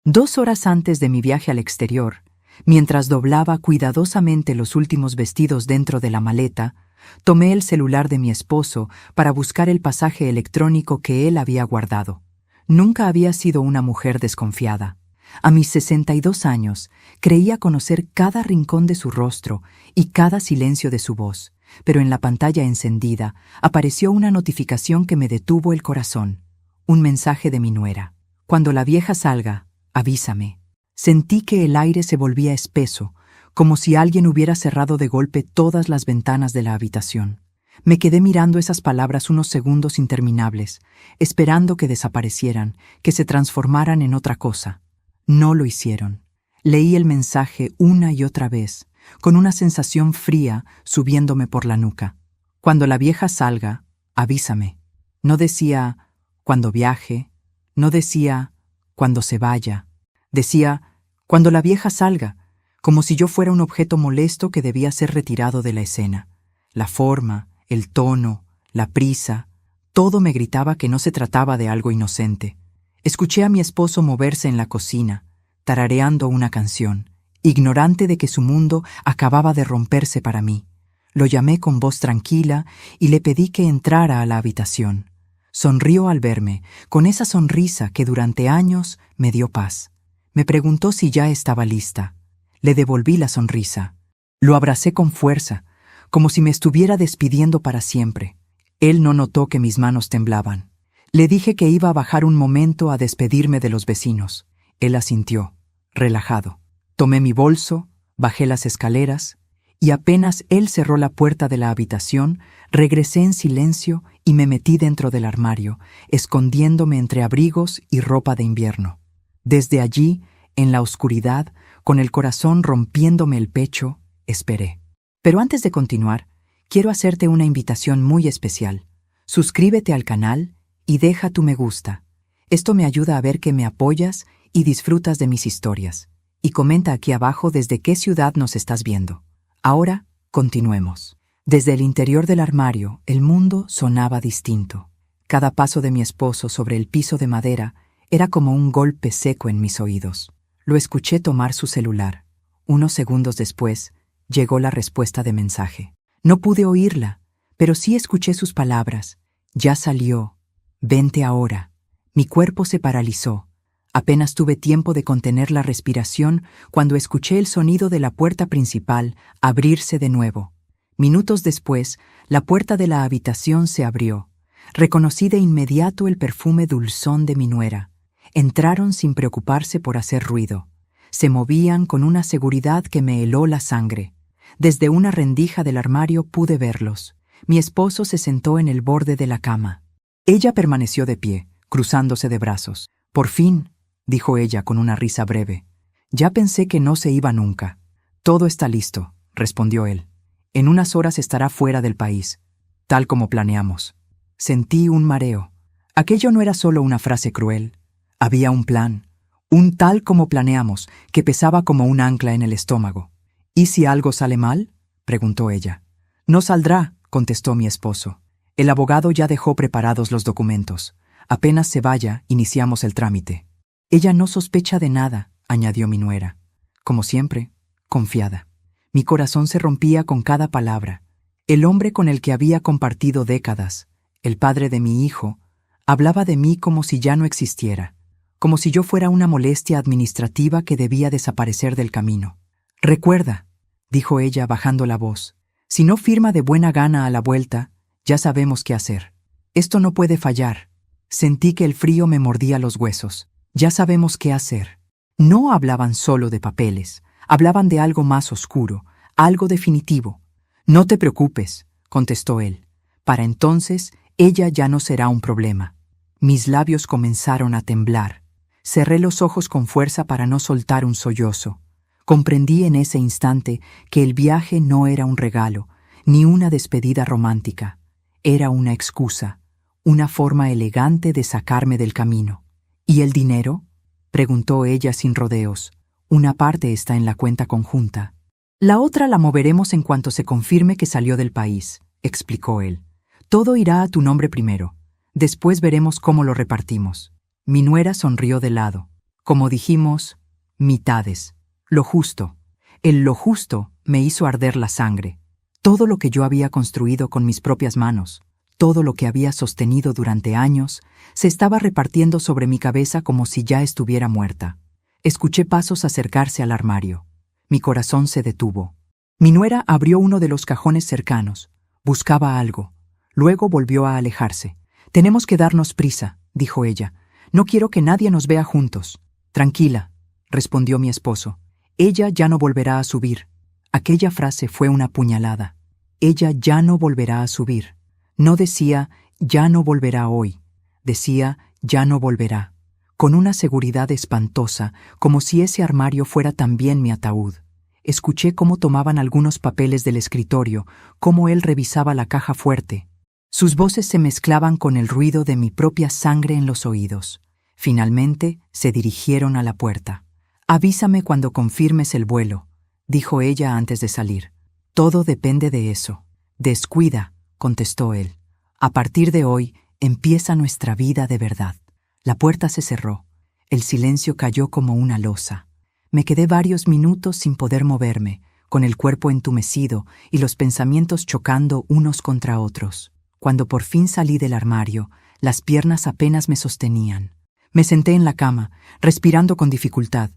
2 horas antes de mi viaje al exterior, mientras doblaba cuidadosamente los últimos vestidos dentro de la maleta, tomé el celular de mi esposo para buscar el pasaje electrónico que él había guardado. Nunca había sido una mujer desconfiada. A mis 62 años, creía conocer cada rincón de su rostro y cada silencio de su voz, pero en la pantalla encendida apareció una notificación que me detuvo el corazón. Un mensaje de mi nuera. Cuando la vieja salga, avísame. Sentí que el aire se volvía espeso, como si alguien hubiera cerrado de golpe todas las ventanas de la habitación. Me quedé mirando esas palabras unos segundos interminables, esperando que desaparecieran, que se transformaran en otra cosa. No lo hicieron. Leí el mensaje una y otra vez, con una sensación fría subiéndome por la nuca. Cuando la vieja salga, avísame. No decía cuando viaje, no decía cuando se vaya. Decía cuando la vieja salga, como si yo fuera un objeto molesto que debía ser retirado de la escena. La forma, el tono, la prisa, todo me gritaba que no se trataba de algo inocente. Escuché a mi esposo moverse en la cocina, tarareando una canción, ignorante de que su mundo acababa de romperse para mí. Lo llamé con voz tranquila y le pedí que entrara a la habitación. Sonrió al verme, con esa sonrisa que durante años me dio paz. Me preguntó si ya estaba lista. Le devolví la sonrisa. Lo abracé con fuerza, como si me estuviera despidiendo para siempre. Él no notó que mis manos temblaban. Le dije que iba a bajar un momento a despedirme de los vecinos. Él asintió, relajado. Tomé mi bolso, bajé las escaleras, y apenas él cerró la puerta de la habitación, regresé en silencio y me metí dentro del armario, escondiéndome entre abrigos y ropa de invierno. Desde allí, en la oscuridad, con el corazón rompiéndome el pecho, esperé. Pero antes de continuar, quiero hacerte una invitación muy especial. Suscríbete al canal y deja tu me gusta. Esto me ayuda a ver que me apoyas y disfrutas de mis historias. Y comenta aquí abajo desde qué ciudad nos estás viendo. Ahora, continuemos. Desde el interior del armario, el mundo sonaba distinto. Cada paso de mi esposo sobre el piso de madera era como un golpe seco en mis oídos. Lo escuché tomar su celular. Unos segundos después, llegó la respuesta de mensaje. No pude oírla, pero sí escuché sus palabras. Ya salió. Vente ahora. Mi cuerpo se paralizó. Apenas tuve tiempo de contener la respiración cuando escuché el sonido de la puerta principal abrirse de nuevo. Minutos después, la puerta de la habitación se abrió. Reconocí de inmediato el perfume dulzón de mi nuera. Entraron sin preocuparse por hacer ruido. Se movían con una seguridad que me heló la sangre. Desde una rendija del armario pude verlos. Mi esposo se sentó en el borde de la cama. Ella permaneció de pie, cruzándose de brazos. Por fin, dijo ella con una risa breve. Ya pensé que no se iba nunca. Todo está listo, respondió él. En unas horas estará fuera del país, tal como planeamos. Sentí un mareo. Aquello no era solo una frase cruel. Había un plan, un tal como planeamos, que pesaba como un ancla en el estómago. ¿Y si algo sale mal?, preguntó ella. No saldrá, contestó mi esposo. El abogado ya dejó preparados los documentos. Apenas se vaya, iniciamos el trámite. Ella no sospecha de nada, añadió mi nuera. Como siempre, confiada. Mi corazón se rompía con cada palabra. El hombre con el que había compartido décadas, el padre de mi hijo, hablaba de mí como si ya no existiera, como si yo fuera una molestia administrativa que debía desaparecer del camino. Recuerda, dijo ella bajando la voz, si no firma de buena gana a la vuelta, ya sabemos qué hacer. Esto no puede fallar. Sentí que el frío me mordía los huesos. Ya sabemos qué hacer. No hablaban solo de papeles, hablaban de algo más oscuro, algo definitivo. No te preocupes, contestó él. Para entonces, ella ya no será un problema. Mis labios comenzaron a temblar. Cerré los ojos con fuerza para no soltar un sollozo. Comprendí en ese instante que el viaje no era un regalo, ni una despedida romántica. Era una excusa, una forma elegante de sacarme del camino. ¿Y el dinero?, preguntó ella sin rodeos. Una parte está en la cuenta conjunta. La otra la moveremos en cuanto se confirme que salió del país, explicó él. Todo irá a tu nombre primero. Después veremos cómo lo repartimos. Mi nuera sonrió de lado. Como dijimos, mitades. Lo justo. Lo justo me hizo arder la sangre. Todo lo que yo había construido con mis propias manos, todo lo que había sostenido durante años, se estaba repartiendo sobre mi cabeza como si ya estuviera muerta. Escuché pasos acercarse al armario. Mi corazón se detuvo. Mi nuera abrió uno de los cajones cercanos. Buscaba algo. Luego volvió a alejarse. «Tenemos que darnos prisa», dijo ella. «No quiero que nadie nos vea juntos». «Tranquila», respondió mi esposo. «Ella ya no volverá a subir». Aquella frase fue una puñalada. Ella ya no volverá a subir. No decía, ya no volverá hoy. Decía, ya no volverá. Con una seguridad espantosa, como si ese armario fuera también mi ataúd. Escuché cómo tomaban algunos papeles del escritorio, cómo él revisaba la caja fuerte. Sus voces se mezclaban con el ruido de mi propia sangre en los oídos. Finalmente, se dirigieron a la puerta. «Avísame cuando confirmes el vuelo», dijo ella antes de salir. «Todo depende de eso». «Descuida», contestó él. «A partir de hoy empieza nuestra vida de verdad». La puerta se cerró. El silencio cayó como una losa. Me quedé varios minutos sin poder moverme, con el cuerpo entumecido y los pensamientos chocando unos contra otros. Cuando por fin salí del armario, las piernas apenas me sostenían. Me senté en la cama, respirando con dificultad.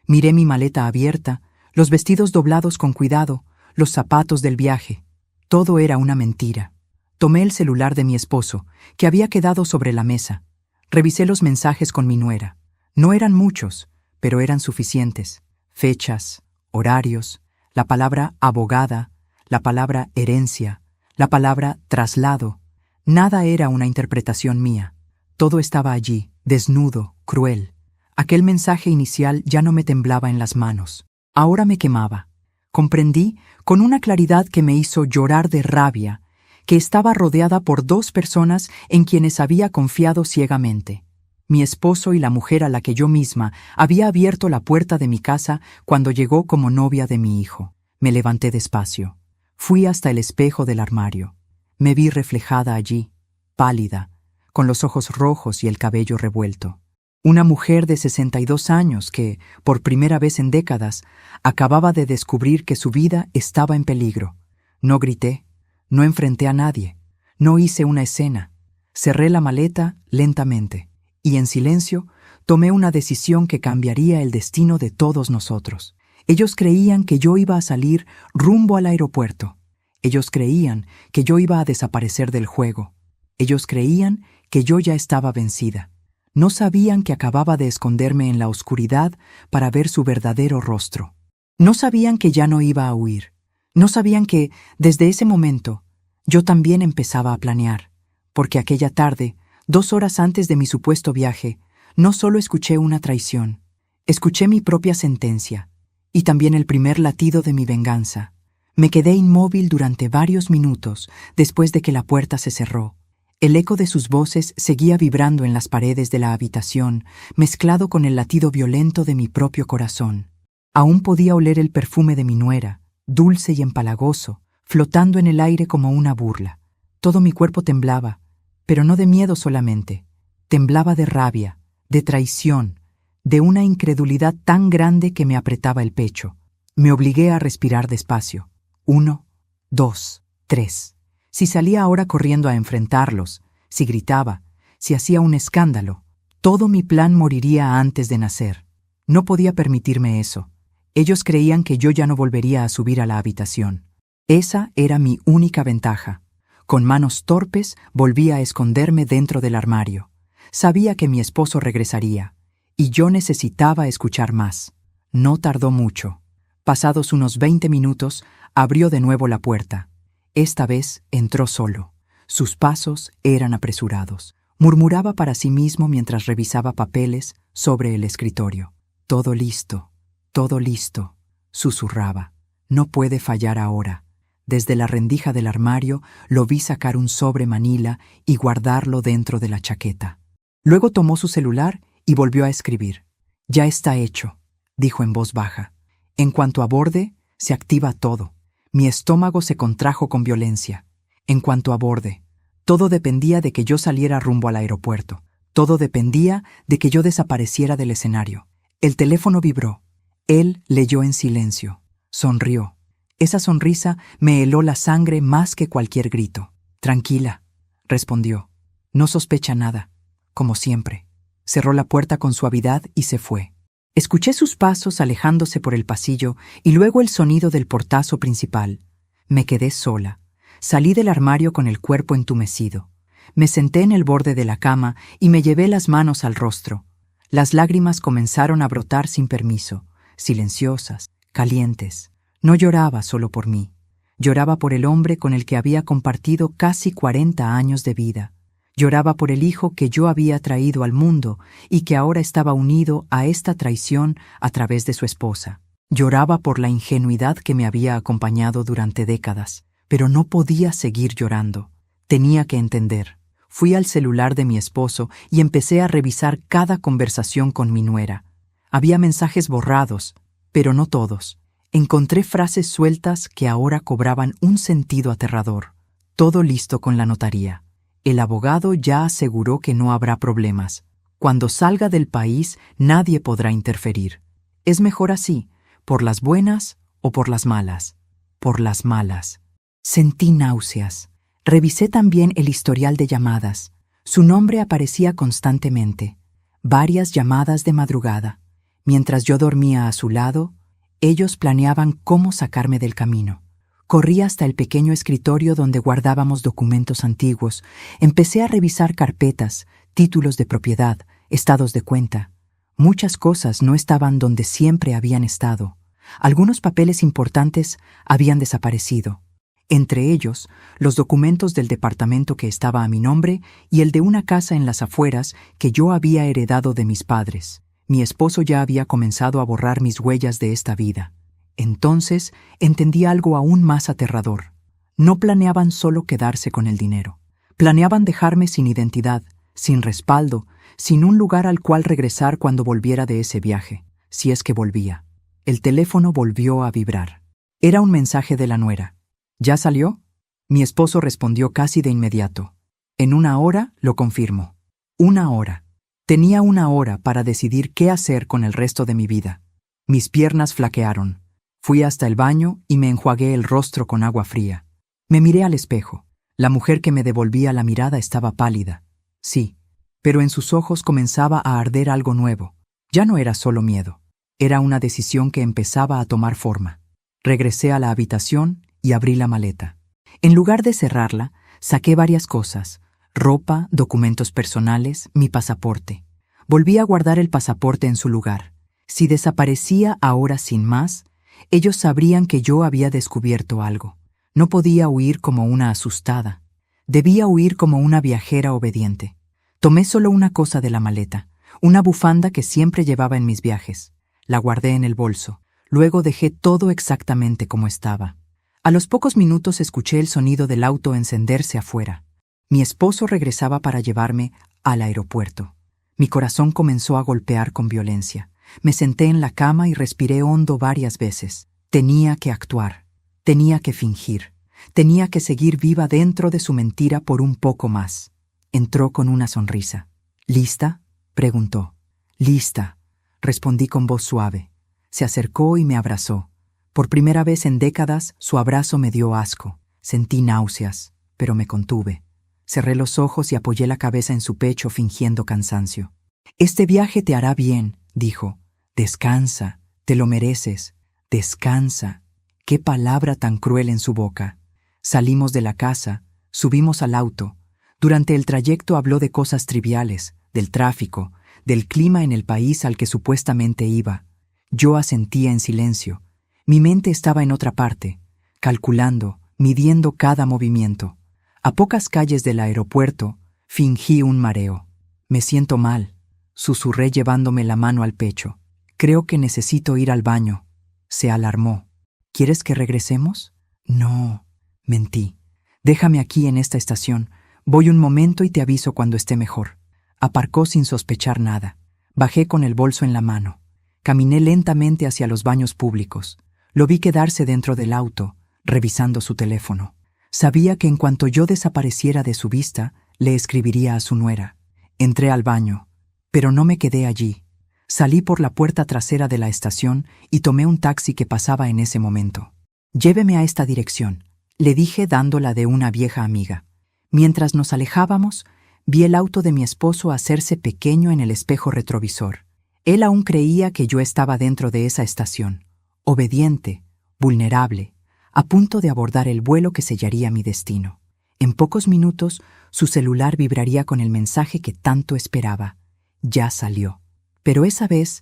Miré mi maleta abierta, los vestidos doblados con cuidado, los zapatos del viaje. Todo era una mentira. Tomé el celular de mi esposo, que había quedado sobre la mesa. Revisé los mensajes con mi nuera. No eran muchos, pero eran suficientes. Fechas, horarios, la palabra abogada, la palabra herencia, la palabra traslado. Nada era una interpretación mía. Todo estaba allí, desnudo, cruel. Aquel mensaje inicial ya no me temblaba en las manos. Ahora me quemaba. Comprendí, con una claridad que me hizo llorar de rabia, que estaba rodeada por dos personas en quienes había confiado ciegamente. Mi esposo y la mujer a la que yo misma había abierto la puerta de mi casa cuando llegó como novia de mi hijo. Me levanté despacio. Fui hasta el espejo del armario. Me vi reflejada allí, pálida, con los ojos rojos y el cabello revuelto. Una mujer de 62 años que, por primera vez en décadas, acababa de descubrir que su vida estaba en peligro. No grité, no enfrenté a nadie, no hice una escena. Cerré la maleta lentamente y, en silencio, tomé una decisión que cambiaría el destino de todos nosotros. Ellos creían que yo iba a salir rumbo al aeropuerto. Ellos creían que yo iba a desaparecer del juego. Ellos creían que yo ya estaba vencida. No sabían que acababa de esconderme en la oscuridad para ver su verdadero rostro. No sabían que ya no iba a huir. No sabían que, desde ese momento, yo también empezaba a planear, porque aquella tarde, 2 horas antes de mi supuesto viaje, no solo escuché una traición, escuché mi propia sentencia, y también el primer latido de mi venganza. Me quedé inmóvil durante varios minutos después de que la puerta se cerró. El eco de sus voces seguía vibrando en las paredes de la habitación, mezclado con el latido violento de mi propio corazón. Aún podía oler el perfume de mi nuera, dulce y empalagoso, flotando en el aire como una burla. Todo mi cuerpo temblaba, pero no de miedo solamente. Temblaba de rabia, de traición, de una incredulidad tan grande que me apretaba el pecho. Me obligué a respirar despacio. 1, 2, 3. Si salía ahora corriendo a enfrentarlos, si gritaba, si hacía un escándalo, todo mi plan moriría antes de nacer. No podía permitirme eso. Ellos creían que yo ya no volvería a subir a la habitación. Esa era mi única ventaja. Con manos torpes volví a esconderme dentro del armario. Sabía que mi esposo regresaría, y yo necesitaba escuchar más. No tardó mucho. Pasados unos 20 minutos, abrió de nuevo la puerta. Esta vez entró solo. Sus pasos eran apresurados. Murmuraba para sí mismo mientras revisaba papeles sobre el escritorio. «Todo listo, susurraba. «No puede fallar ahora». Desde la rendija del armario lo vi sacar un sobre manila y guardarlo dentro de la chaqueta. Luego tomó su celular y volvió a escribir. «Ya está hecho», dijo en voz baja. «En cuanto aborde, se activa todo». Mi estómago se contrajo con violencia. En cuanto aborde, todo dependía de que yo saliera rumbo al aeropuerto. Todo dependía de que yo desapareciera del escenario. El teléfono vibró. Él leyó en silencio. Sonrió. Esa sonrisa me heló la sangre más que cualquier grito. Tranquila, respondió. No sospecha nada, como siempre. Cerró la puerta con suavidad y se fue. Escuché sus pasos alejándose por el pasillo y luego el sonido del portazo principal. Me quedé sola. Salí del armario con el cuerpo entumecido. Me senté en el borde de la cama y me llevé las manos al rostro. Las lágrimas comenzaron a brotar sin permiso, silenciosas, calientes. No lloraba solo por mí. Lloraba por el hombre con el que había compartido casi 40 años de vida. Lloraba por el hijo que yo había traído al mundo y que ahora estaba unido a esta traición a través de su esposa. Lloraba por la ingenuidad que me había acompañado durante décadas, pero no podía seguir llorando. Tenía que entender. Fui al celular de mi esposo y empecé a revisar cada conversación con mi nuera. Había mensajes borrados, pero no todos. Encontré frases sueltas que ahora cobraban un sentido aterrador. Todo listo con la notaría. El abogado ya aseguró que no habrá problemas. Cuando salga del país, nadie podrá interferir. Es mejor así, por las buenas o por las malas. Por las malas. Sentí náuseas. Revisé también el historial de llamadas. Su nombre aparecía constantemente. Varias llamadas de madrugada. Mientras yo dormía a su lado, ellos planeaban cómo sacarme del camino. Corrí hasta el pequeño escritorio donde guardábamos documentos antiguos. Empecé a revisar carpetas, títulos de propiedad, estados de cuenta. Muchas cosas no estaban donde siempre habían estado. Algunos papeles importantes habían desaparecido. Entre ellos, los documentos del departamento que estaba a mi nombre y el de una casa en las afueras que yo había heredado de mis padres. Mi esposo ya había comenzado a borrar mis huellas de esta vida. Entonces entendí algo aún más aterrador. No planeaban solo quedarse con el dinero. Planeaban dejarme sin identidad, sin respaldo, sin un lugar al cual regresar cuando volviera de ese viaje, si es que volvía. El teléfono volvió a vibrar. Era un mensaje de la nuera. ¿Ya salió? Mi esposo respondió casi de inmediato. En 1 hora lo confirmo. 1 hora. Tenía 1 hora para decidir qué hacer con el resto de mi vida. Mis piernas flaquearon. Fui hasta el baño y me enjuagué el rostro con agua fría. Me miré al espejo. La mujer que me devolvía la mirada estaba pálida. Sí, pero en sus ojos comenzaba a arder algo nuevo. Ya no era solo miedo. Era una decisión que empezaba a tomar forma. Regresé a la habitación y abrí la maleta. En lugar de cerrarla, saqué varias cosas: ropa, documentos personales, mi pasaporte. Volví a guardar el pasaporte en su lugar. Si desaparecía ahora sin más, ellos sabrían que yo había descubierto algo. No podía huir como una asustada. Debía huir como una viajera obediente. Tomé solo una cosa de la maleta, una bufanda que siempre llevaba en mis viajes. La guardé en el bolso. Luego dejé todo exactamente como estaba. A los pocos minutos escuché el sonido del auto encenderse afuera. Mi esposo regresaba para llevarme al aeropuerto. Mi corazón comenzó a golpear con violencia. Me senté en la cama y respiré hondo varias veces. Tenía que actuar. Tenía que fingir. Tenía que seguir viva dentro de su mentira por un poco más. Entró con una sonrisa. ¿Lista?, preguntó. «Lista», respondí con voz suave. Se acercó y me abrazó. Por primera vez en décadas, su abrazo me dio asco. Sentí náuseas, pero me contuve. Cerré los ojos y apoyé la cabeza en su pecho fingiendo cansancio. «Este viaje te hará bien», dijo. «Descansa, te lo mereces. Descansa». Qué palabra tan cruel en su boca. Salimos de la casa, subimos al auto. Durante el trayecto habló de cosas triviales, del tráfico, del clima en el país al que supuestamente iba. Yo asentía en silencio. Mi mente estaba en otra parte, calculando, midiendo cada movimiento. A pocas calles del aeropuerto, fingí un mareo. «Me siento mal», susurré llevándome la mano al pecho. «Creo que necesito ir al baño». Se alarmó. «¿Quieres que regresemos?» «No», mentí. «Déjame aquí en esta estación. Voy un momento y te aviso cuando esté mejor». Aparcó sin sospechar nada. Bajé con el bolso en la mano. Caminé lentamente hacia los baños públicos. Lo vi quedarse dentro del auto, revisando su teléfono. Sabía que en cuanto yo desapareciera de su vista, le escribiría a su nuera. Entré al baño, pero no me quedé allí. Salí por la puerta trasera de la estación y tomé un taxi que pasaba en ese momento. «Lléveme a esta dirección», le dije dándola de una vieja amiga. Mientras nos alejábamos, vi el auto de mi esposo hacerse pequeño en el espejo retrovisor. Él aún creía que yo estaba dentro de esa estación, obediente, vulnerable, a punto de abordar el vuelo que sellaría mi destino. En pocos minutos, su celular vibraría con el mensaje que tanto esperaba. Ya salió. Pero esa vez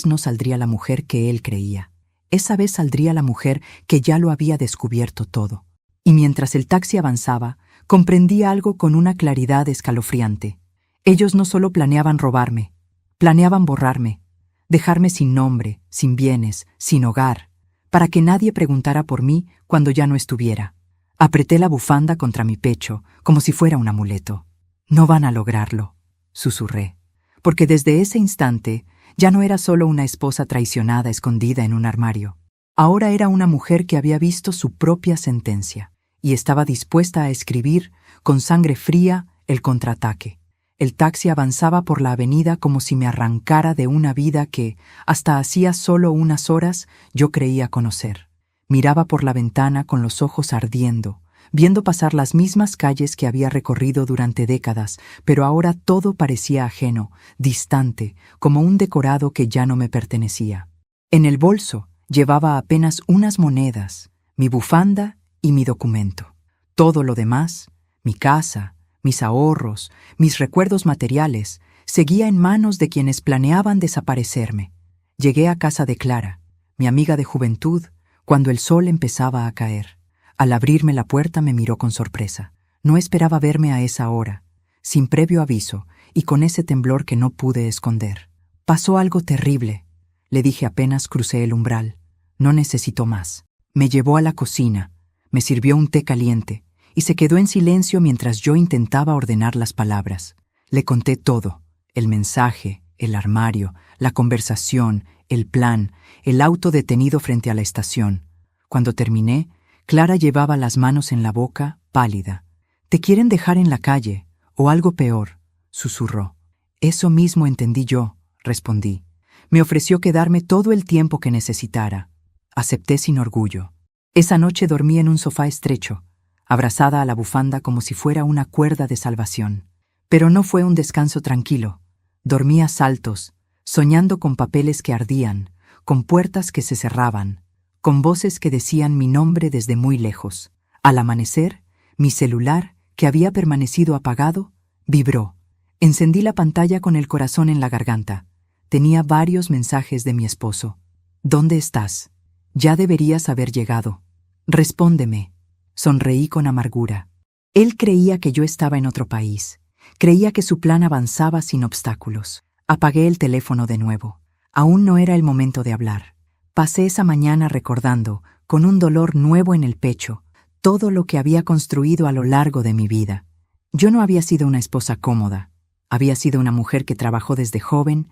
no saldría la mujer que él creía. Esa vez saldría la mujer que ya lo había descubierto todo. Y mientras el taxi avanzaba, comprendí algo con una claridad escalofriante. Ellos no solo planeaban robarme, planeaban borrarme, dejarme sin nombre, sin bienes, sin hogar, para que nadie preguntara por mí cuando ya no estuviera. Apreté la bufanda contra mi pecho, como si fuera un amuleto. «No van a lograrlo», susurré, porque desde ese instante ya no era solo una esposa traicionada escondida en un armario. Ahora era una mujer que había visto su propia sentencia y estaba dispuesta a escribir, con sangre fría, el contraataque. El taxi avanzaba por la avenida como si me arrancara de una vida que, hasta hacía solo unas horas, yo creía conocer. Miraba por la ventana con los ojos ardiendo, viendo pasar las mismas calles que había recorrido durante décadas, pero ahora todo parecía ajeno, distante, como un decorado que ya no me pertenecía. En el bolso llevaba apenas unas monedas, mi bufanda y mi documento. Todo lo demás, mi casa, mis ahorros, mis recuerdos materiales, seguía en manos de quienes planeaban desaparecerme. Llegué a casa de Clara, mi amiga de juventud, cuando el sol empezaba a caer. Al abrirme la puerta me miró con sorpresa. No esperaba verme a esa hora, sin previo aviso y con ese temblor que no pude esconder. «Pasó algo terrible», le dije apenas crucé el umbral. «No necesito más». Me llevó a la cocina, me sirvió un té caliente y se quedó en silencio mientras yo intentaba ordenar las palabras. Le conté todo: el mensaje, el armario, la conversación, el plan, el auto detenido frente a la estación. Cuando terminé, Clara llevaba las manos en la boca, pálida. «Te quieren dejar en la calle, o algo peor», susurró. «Eso mismo entendí yo», respondí. Me ofreció quedarme todo el tiempo que necesitara. Acepté sin orgullo. Esa noche dormí en un sofá estrecho, abrazada a la bufanda como si fuera una cuerda de salvación. Pero no fue un descanso tranquilo. Dormí a saltos, soñando con papeles que ardían, con puertas que se cerraban, con voces que decían mi nombre desde muy lejos. Al amanecer, mi celular, que había permanecido apagado, vibró. Encendí la pantalla con el corazón en la garganta. Tenía varios mensajes de mi esposo. «¿Dónde estás? Ya deberías haber llegado. Respóndeme». Sonreí con amargura. Él creía que yo estaba en otro país. Creía que su plan avanzaba sin obstáculos. Apagué el teléfono de nuevo. Aún no era el momento de hablar. Pasé esa mañana recordando, con un dolor nuevo en el pecho, todo lo que había construido a lo largo de mi vida. Yo no había sido una esposa cómoda. Había sido una mujer que trabajó desde joven,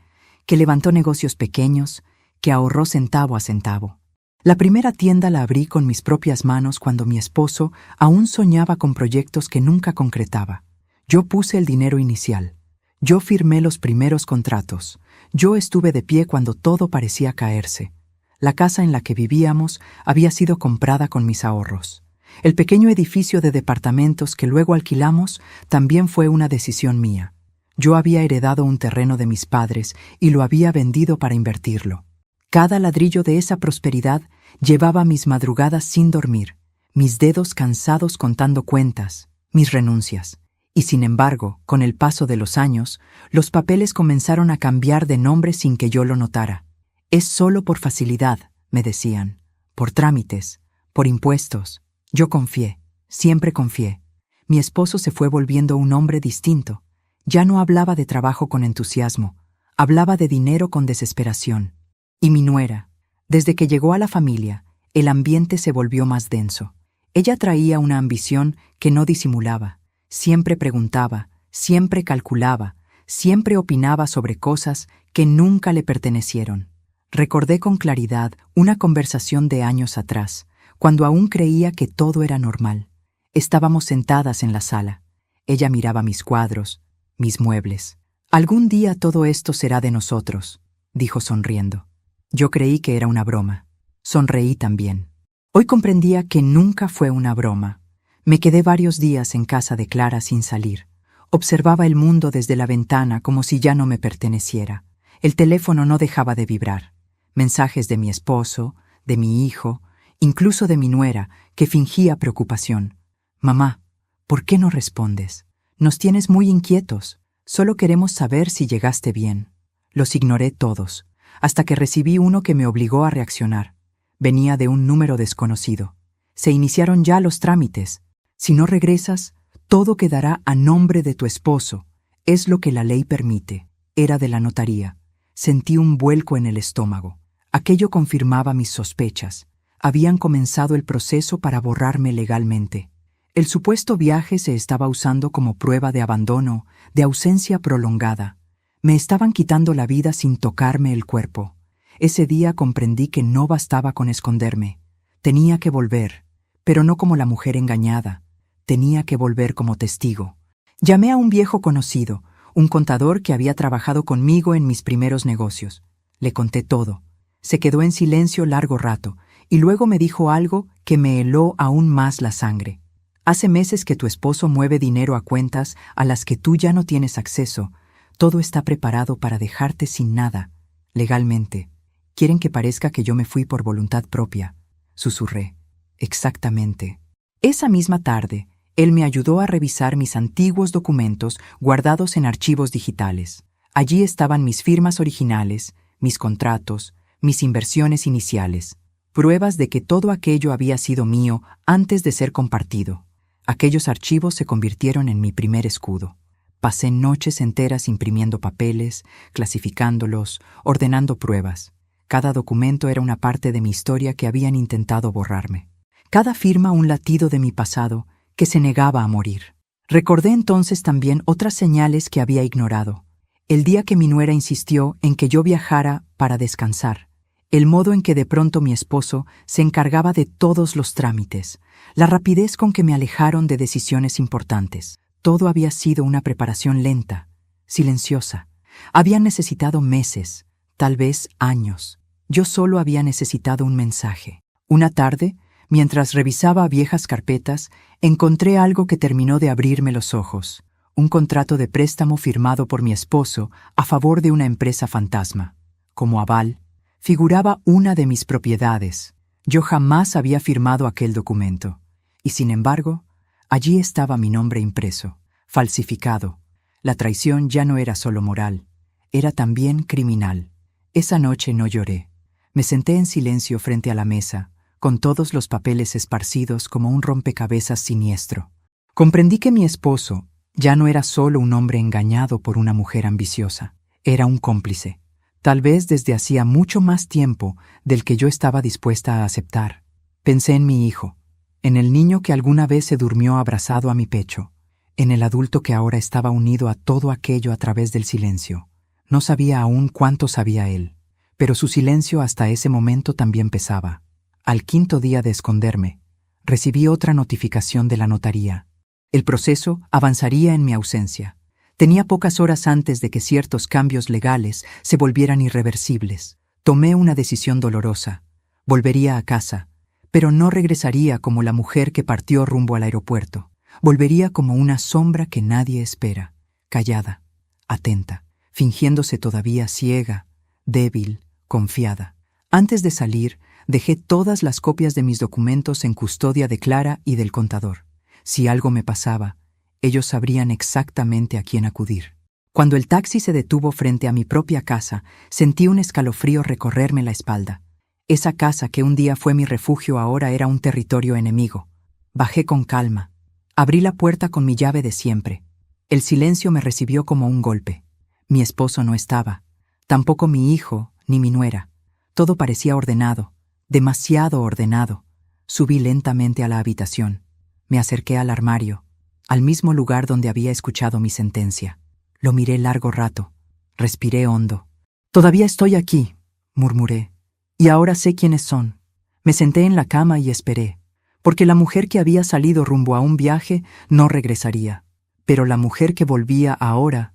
que levantó negocios pequeños, que ahorró centavo a centavo. La primera tienda la abrí con mis propias manos cuando mi esposo aún soñaba con proyectos que nunca concretaba. Yo puse el dinero inicial. Yo firmé los primeros contratos. Yo estuve de pie cuando todo parecía caerse. La casa en la que vivíamos había sido comprada con mis ahorros. El pequeño edificio de departamentos que luego alquilamos también fue una decisión mía. Yo había heredado un terreno de mis padres y lo había vendido para invertirlo. Cada ladrillo de esa prosperidad llevaba mis madrugadas sin dormir, mis dedos cansados contando cuentas, mis renuncias. Y sin embargo, con el paso de los años, los papeles comenzaron a cambiar de nombre sin que yo lo notara. «Es solo por facilidad», me decían, «por trámites, por impuestos». Yo confié, siempre confié. Mi esposo se fue volviendo un hombre distinto. Ya no hablaba de trabajo con entusiasmo, hablaba de dinero con desesperación. Y mi nuera, desde que llegó a la familia, el ambiente se volvió más denso. Ella traía una ambición que no disimulaba. Siempre preguntaba, siempre calculaba, siempre opinaba sobre cosas que nunca le pertenecieron. Recordé con claridad una conversación de años atrás, cuando aún creía que todo era normal. Estábamos sentadas en la sala. Ella miraba mis cuadros, mis muebles. Algún día todo esto será de nosotros, dijo sonriendo. Yo creí que era una broma. Sonreí también. Hoy comprendía que nunca fue una broma. Me quedé varios días en casa de Clara sin salir. Observaba el mundo desde la ventana como si ya no me perteneciera. El teléfono no dejaba de vibrar. Mensajes de mi esposo, de mi hijo, incluso de mi nuera, que fingía preocupación. Mamá, ¿por qué no respondes? Nos tienes muy inquietos. Solo queremos saber si llegaste bien. Los ignoré todos, hasta que recibí uno que me obligó a reaccionar. Venía de un número desconocido. Se iniciaron ya los trámites. Si no regresas, todo quedará a nombre de tu esposo. Es lo que la ley permite. Era de la notaría. Sentí un vuelco en el estómago. Aquello confirmaba mis sospechas. Habían comenzado el proceso para borrarme legalmente. El supuesto viaje se estaba usando como prueba de abandono, de ausencia prolongada. Me estaban quitando la vida sin tocarme el cuerpo. Ese día comprendí que no bastaba con esconderme. Tenía que volver, pero no como la mujer engañada. Tenía que volver como testigo. Llamé a un viejo conocido, un contador que había trabajado conmigo en mis primeros negocios. Le conté todo. Se quedó en silencio largo rato, y luego me dijo algo que me heló aún más la sangre. Hace meses que tu esposo mueve dinero a cuentas a las que tú ya no tienes acceso. Todo está preparado para dejarte sin nada, legalmente. Quieren que parezca que yo me fui por voluntad propia. Susurré. Exactamente. Esa misma tarde, él me ayudó a revisar mis antiguos documentos guardados en archivos digitales. Allí estaban mis firmas originales, mis contratos, mis inversiones iniciales, pruebas de que todo aquello había sido mío antes de ser compartido. Aquellos archivos se convirtieron en mi primer escudo. Pasé noches enteras imprimiendo papeles, clasificándolos, ordenando pruebas. Cada documento era una parte de mi historia que habían intentado borrarme. Cada firma un latido de mi pasado que se negaba a morir. Recordé entonces también otras señales que había ignorado. El día que mi nuera insistió en que yo viajara para descansar. El modo en que de pronto mi esposo se encargaba de todos los trámites. La rapidez con que me alejaron de decisiones importantes. Todo había sido una preparación lenta, silenciosa. Habían necesitado meses, tal vez años. Yo solo había necesitado un mensaje. Una tarde, mientras revisaba viejas carpetas, encontré algo que terminó de abrirme los ojos. Un contrato de préstamo firmado por mi esposo a favor de una empresa fantasma. Como aval, figuraba una de mis propiedades. Yo jamás había firmado aquel documento. Y sin embargo, allí estaba mi nombre impreso, falsificado. La traición ya no era solo moral, era también criminal. Esa noche no lloré. Me senté en silencio frente a la mesa, con todos los papeles esparcidos como un rompecabezas siniestro. Comprendí que mi esposo ya no era solo un hombre engañado por una mujer ambiciosa, era un cómplice. Tal vez desde hacía mucho más tiempo del que yo estaba dispuesta a aceptar. Pensé en mi hijo, en el niño que alguna vez se durmió abrazado a mi pecho, en el adulto que ahora estaba unido a todo aquello a través del silencio. No sabía aún cuánto sabía él, pero su silencio hasta ese momento también pesaba. Al quinto día de esconderme, recibí otra notificación de la notaría. El proceso avanzaría en mi ausencia. Tenía pocas horas antes de que ciertos cambios legales se volvieran irreversibles. Tomé una decisión dolorosa. Volvería a casa, pero no regresaría como la mujer que partió rumbo al aeropuerto. Volvería como una sombra que nadie espera, callada, atenta, fingiéndose todavía ciega, débil, confiada. Antes de salir, dejé todas las copias de mis documentos en custodia de Clara y del contador. Si algo me pasaba, ellos sabrían exactamente a quién acudir. Cuando el taxi se detuvo frente a mi propia casa, sentí un escalofrío recorrerme la espalda. Esa casa que un día fue mi refugio ahora era un territorio enemigo. Bajé con calma. Abrí la puerta con mi llave de siempre. El silencio me recibió como un golpe. Mi esposo no estaba. Tampoco mi hijo ni mi nuera. Todo parecía ordenado, demasiado ordenado. Subí lentamente a la habitación. Me acerqué al armario, al mismo lugar donde había escuchado mi sentencia. Lo miré largo rato. Respiré hondo. «Todavía estoy aquí», murmuré. «Y ahora sé quiénes son». Me senté en la cama y esperé, porque la mujer que había salido rumbo a un viaje no regresaría. Pero la mujer que volvía ahora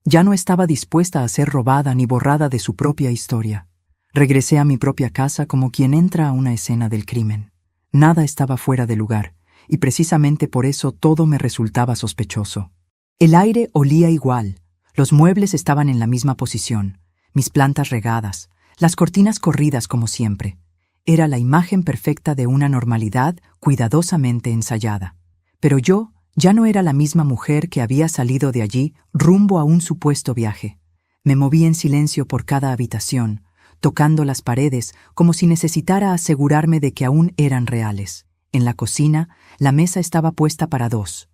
Ya no estaba dispuesta a ser robada ni borrada de su propia historia. Regresé a mi propia casa como quien entra a una escena del crimen. Nada estaba fuera de lugar, y precisamente por eso todo me resultaba sospechoso. El aire olía igual, los muebles estaban en la misma posición, mis plantas regadas, las cortinas corridas como siempre. Era la imagen perfecta de una normalidad cuidadosamente ensayada. Pero yo ya no era la misma mujer que había salido de allí rumbo a un supuesto viaje. Me moví en silencio por cada habitación, tocando las paredes como si necesitara asegurarme de que aún eran reales. En la cocina, la mesa estaba puesta para dos.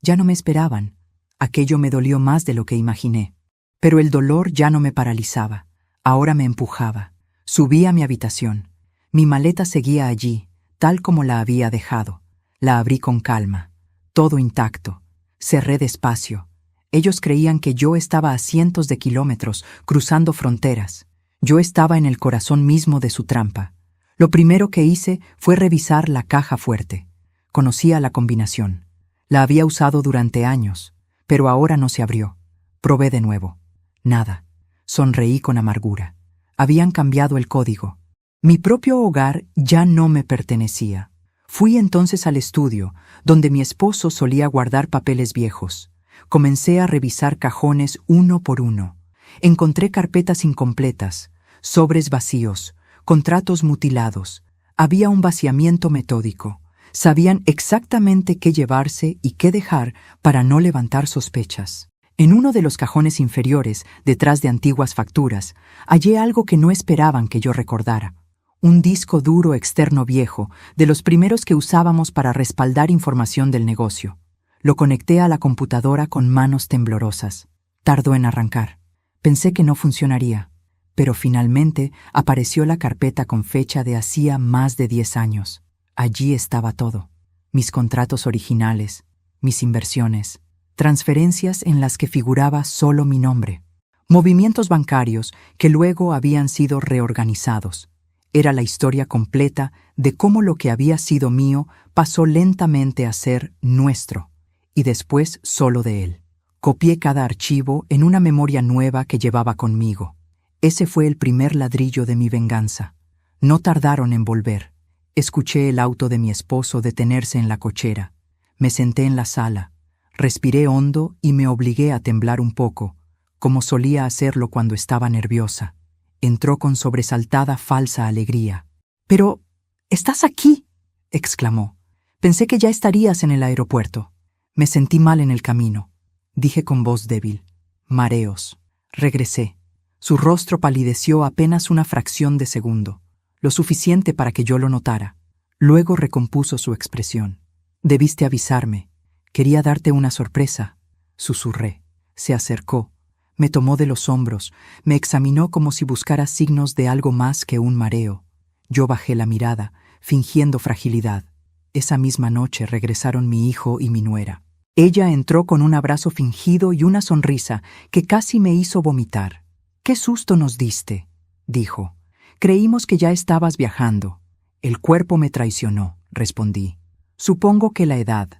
Ya no me esperaban. Aquello me dolió más de lo que imaginé. Pero el dolor ya no me paralizaba. Ahora me empujaba. Subí a mi habitación. Mi maleta seguía allí, tal como la había dejado. La abrí con calma. Todo intacto. Cerré despacio. Ellos creían que yo estaba a cientos de kilómetros, cruzando fronteras. Yo estaba en el corazón mismo de su trampa. Lo primero que hice fue revisar la caja fuerte. Conocía la combinación. La había usado durante años, pero ahora no se abrió. Probé de nuevo. Nada. Sonreí con amargura. Habían cambiado el código. Mi propio hogar ya no me pertenecía. Fui entonces al estudio, donde mi esposo solía guardar papeles viejos. Comencé a revisar cajones uno por uno. Encontré carpetas incompletas, sobres vacíos, contratos mutilados. Había un vaciamiento metódico. Sabían exactamente qué llevarse y qué dejar para no levantar sospechas. En uno de los cajones inferiores, detrás de antiguas facturas, hallé algo que no esperaban que yo recordara. Un disco duro externo viejo, de los primeros que usábamos para respaldar información del negocio. Lo conecté a la computadora con manos temblorosas. Tardó en arrancar. Pensé que no funcionaría, pero finalmente apareció la carpeta con fecha de hacía más de 10 años. Allí estaba todo. Mis contratos originales, mis inversiones, transferencias en las que figuraba solo mi nombre, movimientos bancarios que luego habían sido reorganizados. Era la historia completa de cómo lo que había sido mío pasó lentamente a ser nuestro, y después solo de él. Copié cada archivo en una memoria nueva que llevaba conmigo. Ese fue el primer ladrillo de mi venganza. No tardaron en volver. Escuché el auto de mi esposo detenerse en la cochera. Me senté en la sala. Respiré hondo y me obligué a temblar un poco, como solía hacerlo cuando estaba nerviosa. Entró con sobresaltada falsa alegría. «¡Pero estás aquí!», exclamó. «Pensé que ya estarías en el aeropuerto». Me sentí mal en el camino. Dije con voz débil. «Mareos». Regresé. Su rostro palideció apenas una fracción de segundo, lo suficiente para que yo lo notara. Luego recompuso su expresión. «Debiste avisarme. Quería darte una sorpresa», susurré. Se acercó. Me tomó de los hombros, me examinó como si buscara signos de algo más que un mareo. Yo bajé la mirada, fingiendo fragilidad. Esa misma noche regresaron mi hijo y mi nuera. Ella entró con un abrazo fingido y una sonrisa que casi me hizo vomitar. «¡Qué susto nos diste!», dijo. «Creímos que ya estabas viajando». «El cuerpo me traicionó», respondí. «Supongo que la edad».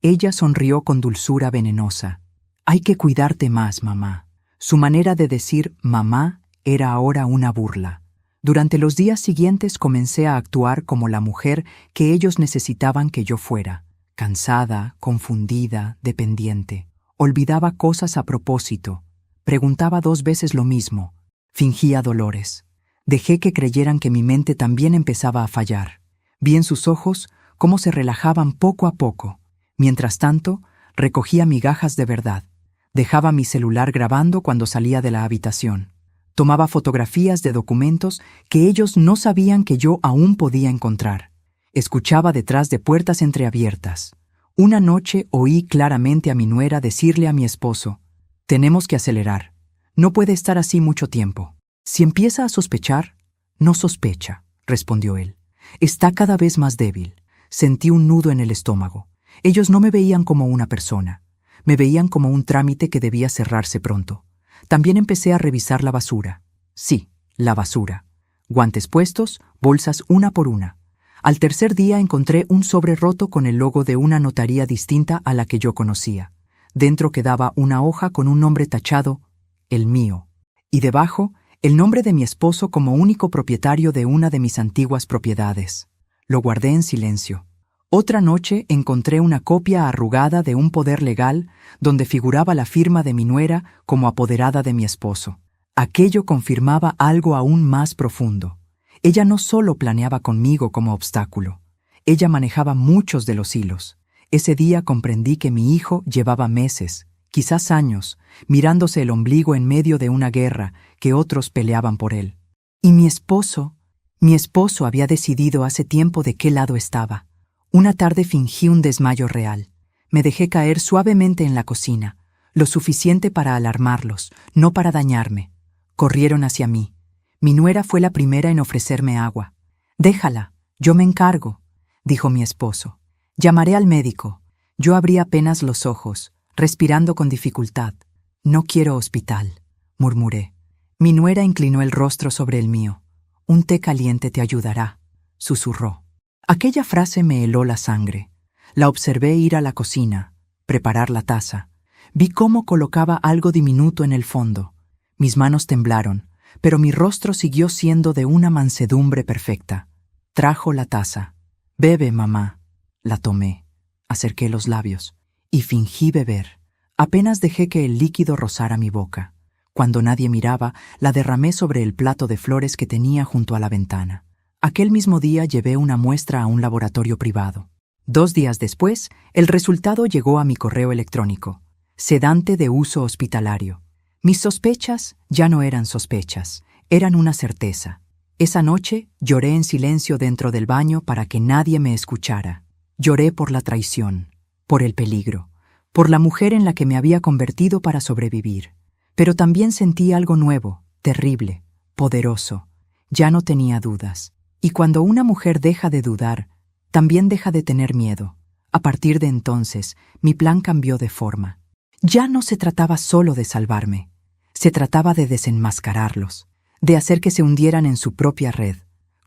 Ella sonrió con dulzura venenosa. «Hay que cuidarte más, mamá». Su manera de decir «mamá» era ahora una burla. Durante los días siguientes comencé a actuar como la mujer que ellos necesitaban que yo fuera. Cansada, confundida, dependiente. Olvidaba cosas a propósito. Preguntaba 2 veces lo mismo. Fingía dolores. Dejé que creyeran que mi mente también empezaba a fallar. Vi en sus ojos cómo se relajaban poco a poco. Mientras tanto, recogía migajas de verdad. Dejaba mi celular grabando cuando salía de la habitación. Tomaba fotografías de documentos que ellos no sabían que yo aún podía encontrar. Escuchaba detrás de puertas entreabiertas. Una noche oí claramente a mi nuera decirle a mi esposo: «Tenemos que acelerar. No puede estar así mucho tiempo». «Si empieza a sospechar». «No sospecha», respondió él. «Está cada vez más débil». Sentí un nudo en el estómago. Ellos no me veían como una persona. Me veían como un trámite que debía cerrarse pronto. También empecé a revisar la basura. Sí, la basura. Guantes puestos, bolsas una por una. Al tercer día encontré un sobre roto con el logo de una notaría distinta a la que yo conocía. Dentro quedaba una hoja con un nombre tachado, el mío, y debajo, el nombre de mi esposo como único propietario de una de mis antiguas propiedades. Lo guardé en silencio. Otra noche encontré una copia arrugada de un poder legal donde figuraba la firma de mi nuera como apoderada de mi esposo. Aquello confirmaba algo aún más profundo. Ella no solo planeaba conmigo como obstáculo, ella manejaba muchos de los hilos. Ese día comprendí que mi hijo llevaba meses, quizás años, mirándose el ombligo en medio de una guerra que otros peleaban por él. Y mi esposo había decidido hace tiempo de qué lado estaba. Una tarde fingí un desmayo real. Me dejé caer suavemente en la cocina, lo suficiente para alarmarlos, no para dañarme. Corrieron hacia mí. Mi nuera fue la primera en ofrecerme agua. «Déjala, yo me encargo», dijo mi esposo. «Llamaré al médico». Yo abrí apenas los ojos, respirando con dificultad. «No quiero hospital», murmuré. Mi nuera inclinó el rostro sobre el mío. «Un té caliente te ayudará», susurró. Aquella frase me heló la sangre. La observé ir a la cocina, preparar la taza. Vi cómo colocaba algo diminuto en el fondo. Mis manos temblaron, pero mi rostro siguió siendo de una mansedumbre perfecta. Trajo la taza. «Bebe, mamá». La tomé, acerqué los labios y fingí beber. Apenas dejé que el líquido rozara mi boca. Cuando nadie miraba, la derramé sobre el plato de flores que tenía junto a la ventana. Aquel mismo día llevé una muestra a un laboratorio privado. 2 días después, el resultado llegó a mi correo electrónico. Sedante de uso hospitalario. Mis sospechas ya no eran sospechas, eran una certeza. Esa noche lloré en silencio dentro del baño para que nadie me escuchara. Lloré por la traición, por el peligro, por la mujer en la que me había convertido para sobrevivir. Pero también sentí algo nuevo, terrible, poderoso. Ya no tenía dudas. Y cuando una mujer deja de dudar, también deja de tener miedo. A partir de entonces, mi plan cambió de forma. Ya no se trataba solo de salvarme. Se trataba de desenmascararlos, de hacer que se hundieran en su propia red.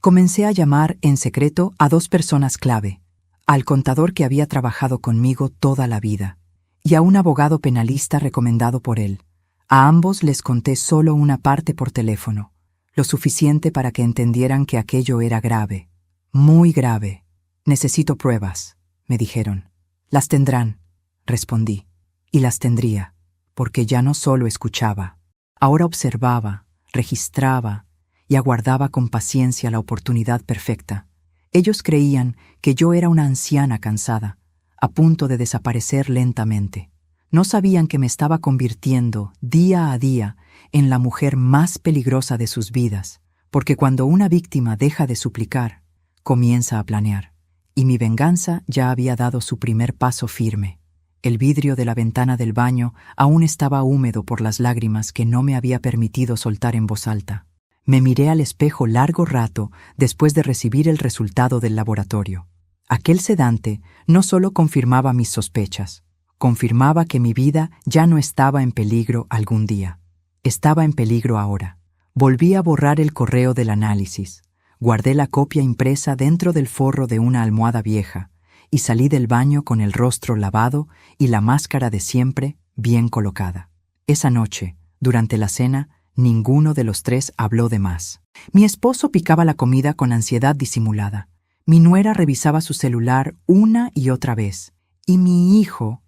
Comencé a llamar en secreto a 2 personas clave, al contador que había trabajado conmigo toda la vida, y a un abogado penalista recomendado por él. A ambos les conté solo una parte por teléfono, lo suficiente para que entendieran que aquello era grave, muy grave. «Necesito pruebas», me dijeron. «Las tendrán», respondí, y las tendría, porque ya no solo escuchaba. Ahora observaba, registraba y aguardaba con paciencia la oportunidad perfecta. Ellos creían que yo era una anciana cansada, a punto de desaparecer lentamente. No sabían que me estaba convirtiendo, día a día, en la mujer más peligrosa de sus vidas, porque cuando una víctima deja de suplicar, comienza a planear. Y mi venganza ya había dado su primer paso firme. El vidrio de la ventana del baño aún estaba húmedo por las lágrimas que no me había permitido soltar en voz alta. Me miré al espejo largo rato después de recibir el resultado del laboratorio. Aquel sedante no solo confirmaba mis sospechas, confirmaba que mi vida ya no estaba en peligro algún día. Estaba en peligro ahora. Volví a borrar el correo del análisis. Guardé la copia impresa dentro del forro de una almohada vieja y salí del baño con el rostro lavado y la máscara de siempre bien colocada. Esa noche, durante la cena, ninguno de los 3 habló de más. Mi esposo picaba la comida con ansiedad disimulada. Mi nuera revisaba su celular una y otra vez. Y mi hijo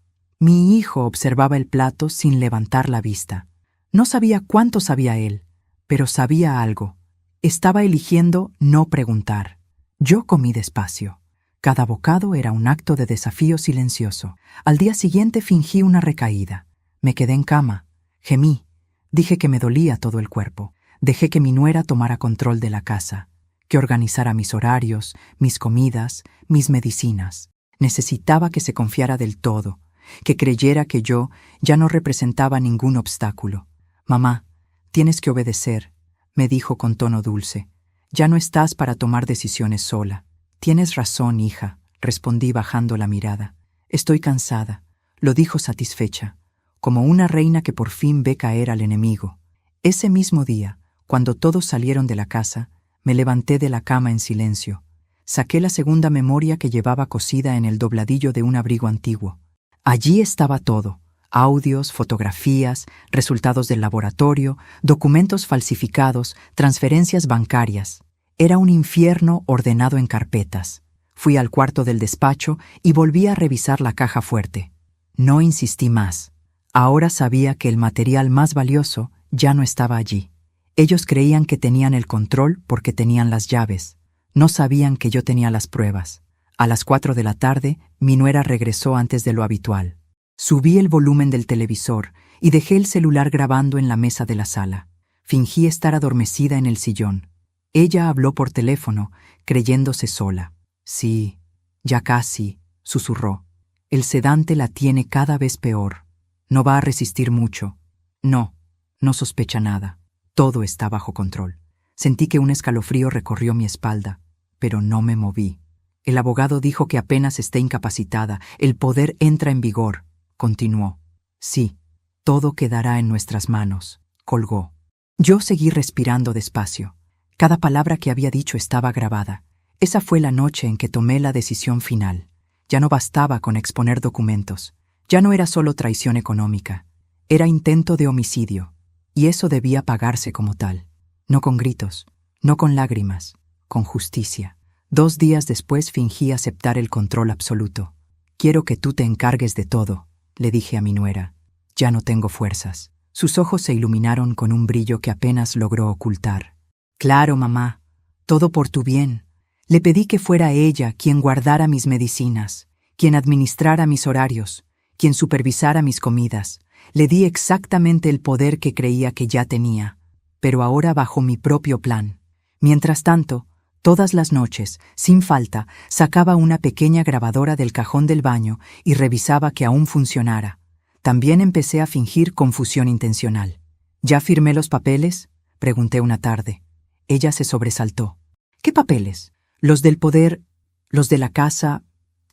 observaba el plato sin levantar la vista. No sabía cuánto sabía él, pero sabía algo. Estaba eligiendo no preguntar. Yo comí despacio. Cada bocado era un acto de desafío silencioso. Al día siguiente fingí una recaída. Me quedé en cama. Gemí. Dije que me dolía todo el cuerpo. Dejé que mi nuera tomara control de la casa, que organizara mis horarios, mis comidas, mis medicinas. Necesitaba que se confiara del todo, que creyera que yo ya no representaba ningún obstáculo. «Mamá, tienes que obedecer», me dijo con tono dulce. «Ya no estás para tomar decisiones sola». «Tienes razón, hija», respondí bajando la mirada. «Estoy cansada», lo dijo satisfecha, como una reina que por fin ve caer al enemigo. Ese mismo día, cuando todos salieron de la casa, me levanté de la cama en silencio. Saqué la segunda memoria que llevaba cosida en el dobladillo de un abrigo antiguo. Allí estaba todo, Audios, fotografías, resultados del laboratorio, documentos falsificados, transferencias bancarias. Era un infierno ordenado en carpetas. Fui al cuarto del despacho y volví a revisar la caja fuerte. No insistí más. Ahora sabía que el material más valioso ya no estaba allí. Ellos creían que tenían el control porque tenían las llaves. No sabían que yo tenía las pruebas. A las 4 de la tarde, mi nuera regresó antes de lo habitual. Subí el volumen del televisor y dejé el celular grabando en la mesa de la sala. Fingí estar adormecida en el sillón. Ella habló por teléfono, creyéndose sola. Sí, ya casi, susurró. El sedante la tiene cada vez peor. No va a resistir mucho. No, no sospecha nada. Todo está bajo control. Sentí que un escalofrío recorrió mi espalda, pero no me moví. El abogado dijo que apenas esté incapacitada, el poder entra en vigor. Continuó. Sí, todo quedará en nuestras manos. Colgó. Yo seguí respirando despacio. Cada palabra que había dicho estaba grabada. Esa fue la noche en que tomé la decisión final. Ya no bastaba con exponer documentos. Ya no era solo traición económica. Era intento de homicidio. Y eso debía pagarse como tal. No con gritos, no con lágrimas, con justicia. 2 días después fingí aceptar el control absoluto. Quiero que tú te encargues de todo, le dije a mi nuera. Ya no tengo fuerzas. Sus ojos se iluminaron con un brillo que apenas logró ocultar. Claro, mamá, todo por tu bien. Le pedí que fuera ella quien guardara mis medicinas, quien administrara mis horarios, quien supervisara mis comidas. Le di exactamente el poder que creía que ya tenía, pero ahora bajo mi propio plan. Mientras tanto, todas las noches, sin falta, sacaba una pequeña grabadora del cajón del baño y revisaba que aún funcionara. También empecé a fingir confusión intencional. ¿Ya firmé los papeles?, pregunté una tarde. Ella se sobresaltó. ¿Qué papeles? ¿Los del poder? ¿Los de la casa?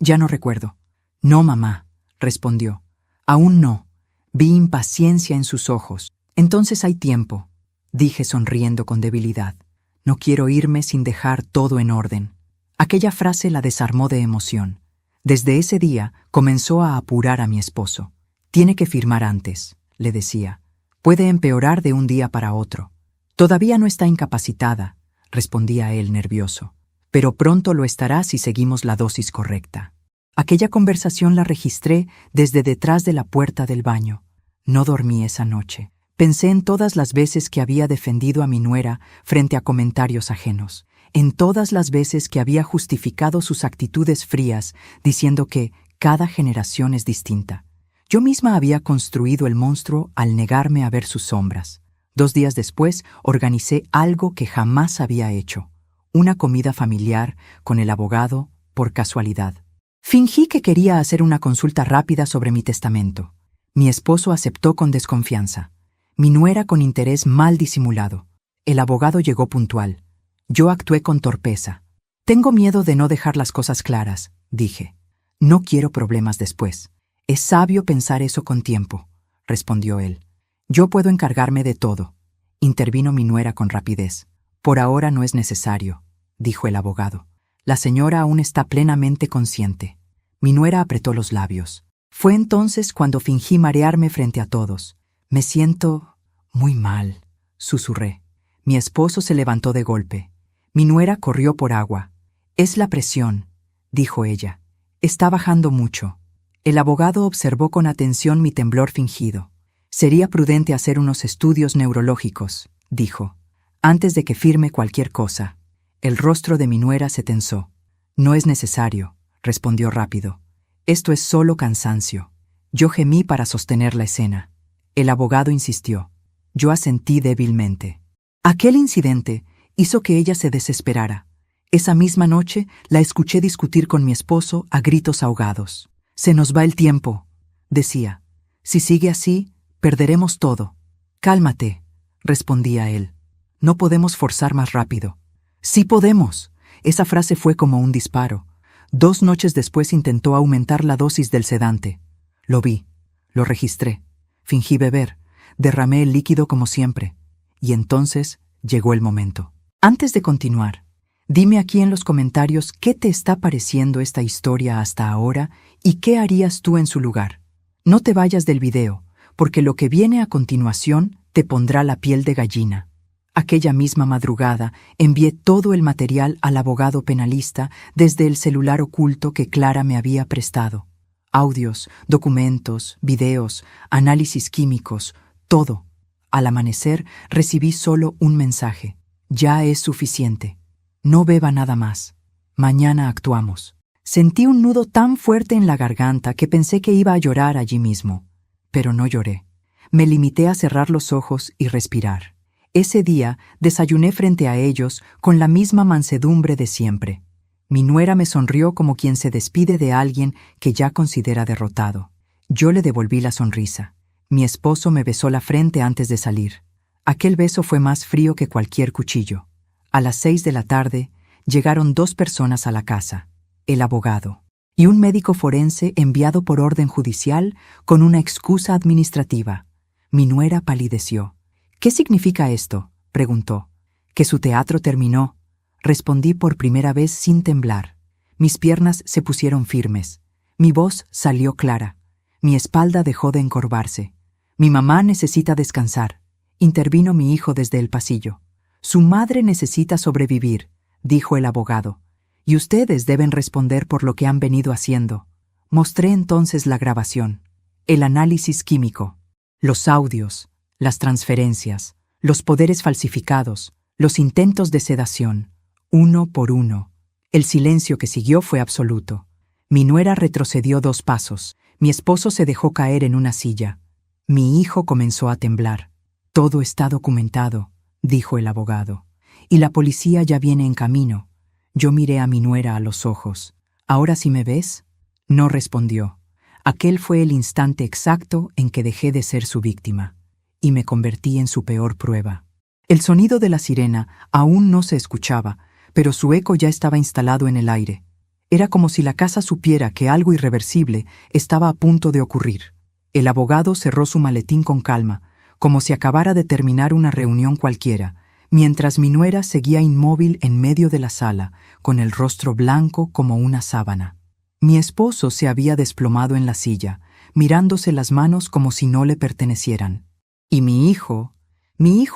Ya no recuerdo. No, mamá, respondió. Aún no. Vi impaciencia en sus ojos. Entonces hay tiempo, dije sonriendo con debilidad. No quiero irme sin dejar todo en orden. Aquella frase la desarmó de emoción. Desde ese día comenzó a apurar a mi esposo. Tiene que firmar antes, le decía. Puede empeorar de un día para otro. Todavía no está incapacitada, respondía él nervioso. Pero pronto lo estará si seguimos la dosis correcta. Aquella conversación la registré desde detrás de la puerta del baño. No dormí esa noche. Pensé en todas las veces que había defendido a mi nuera frente a comentarios ajenos, en todas las veces que había justificado sus actitudes frías, diciendo que cada generación es distinta. Yo misma había construido el monstruo al negarme a ver sus sombras. 2 días después, organicé algo que jamás había hecho. Una comida familiar con el abogado por casualidad. Fingí que quería hacer una consulta rápida sobre mi testamento. Mi esposo aceptó con desconfianza. Mi nuera con interés mal disimulado. El abogado llegó puntual. Yo actué con torpeza. Tengo miedo de no dejar las cosas claras, dije. No quiero problemas después. Es sabio pensar eso con tiempo, respondió él. Yo puedo encargarme de todo. Intervino mi nuera con rapidez. Por ahora no es necesario, dijo el abogado. La señora aún está plenamente consciente. Mi nuera apretó los labios. Fue entonces cuando fingí marearme frente a todos. Me siento muy mal, susurré. Mi esposo se levantó de golpe. Mi nuera corrió por agua. Es la presión, dijo ella. Está bajando mucho. El abogado observó con atención mi temblor fingido. Sería prudente hacer unos estudios neurológicos, dijo, antes de que firme cualquier cosa. El rostro de mi nuera se tensó. No es necesario, respondió rápido. Esto es solo cansancio. Yo gemí para sostener la escena. El abogado insistió. Yo asentí débilmente. Aquel incidente hizo que ella se desesperara. Esa misma noche la escuché discutir con mi esposo a gritos ahogados. Se nos va el tiempo, decía. Si sigue así, perderemos todo. Cálmate, respondía él. No podemos forzar más rápido. Sí podemos. Esa frase fue como un disparo. 2 noches después intentó aumentar la dosis del sedante. Lo vi, lo registré, fingí beber, derramé el líquido como siempre. Y entonces llegó el momento. Antes de continuar, dime aquí en los comentarios qué te está pareciendo esta historia hasta ahora y qué harías tú en su lugar. No te vayas del video, porque lo que viene a continuación te pondrá la piel de gallina. Aquella misma madrugada envié todo el material al abogado penalista desde el celular oculto que Clara me había prestado. Audios, documentos, videos, análisis químicos, todo. Al amanecer recibí solo un mensaje. Ya es suficiente. No beba nada más. Mañana actuamos. Sentí un nudo tan fuerte en la garganta que pensé que iba a llorar allí mismo. Pero no lloré. Me limité a cerrar los ojos y respirar. Ese día desayuné frente a ellos con la misma mansedumbre de siempre. Mi nuera me sonrió como quien se despide de alguien que ya considera derrotado. Yo le devolví la sonrisa. Mi esposo me besó la frente antes de salir. Aquel beso fue más frío que cualquier cuchillo. A las 6 de la tarde llegaron 2 personas a la casa, el abogado y un médico forense enviado por orden judicial con una excusa administrativa. Mi nuera palideció. «¿Qué significa esto?», preguntó. «Que su teatro terminó», respondí por primera vez sin temblar. Mis piernas se pusieron firmes. Mi voz salió clara. Mi espalda dejó de encorvarse. «Mi mamá necesita descansar», intervino mi hijo desde el pasillo. «Su madre necesita sobrevivir», dijo el abogado. «Y ustedes deben responder por lo que han venido haciendo». Mostré entonces la grabación, el análisis químico, los audios, las transferencias, los poderes falsificados, los intentos de sedación, uno por uno. El silencio que siguió fue absoluto. Mi nuera retrocedió 2 pasos. Mi esposo se dejó caer en una silla. Mi hijo comenzó a temblar. «Todo está documentado», dijo el abogado. «Y la policía ya viene en camino». Yo miré a mi nuera a los ojos. «¿Ahora sí me ves?». No respondió. Aquel fue el instante exacto en que dejé de ser su víctima y me convertí en su peor prueba. El sonido de la sirena aún no se escuchaba, pero su eco ya estaba instalado en el aire. Era como si la casa supiera que algo irreversible estaba a punto de ocurrir. El abogado cerró su maletín con calma, como si acabara de terminar una reunión cualquiera, mientras mi nuera seguía inmóvil en medio de la sala, con el rostro blanco como una sábana. Mi esposo se había desplomado en la silla, mirándose las manos como si no le pertenecieran. Y mi hijo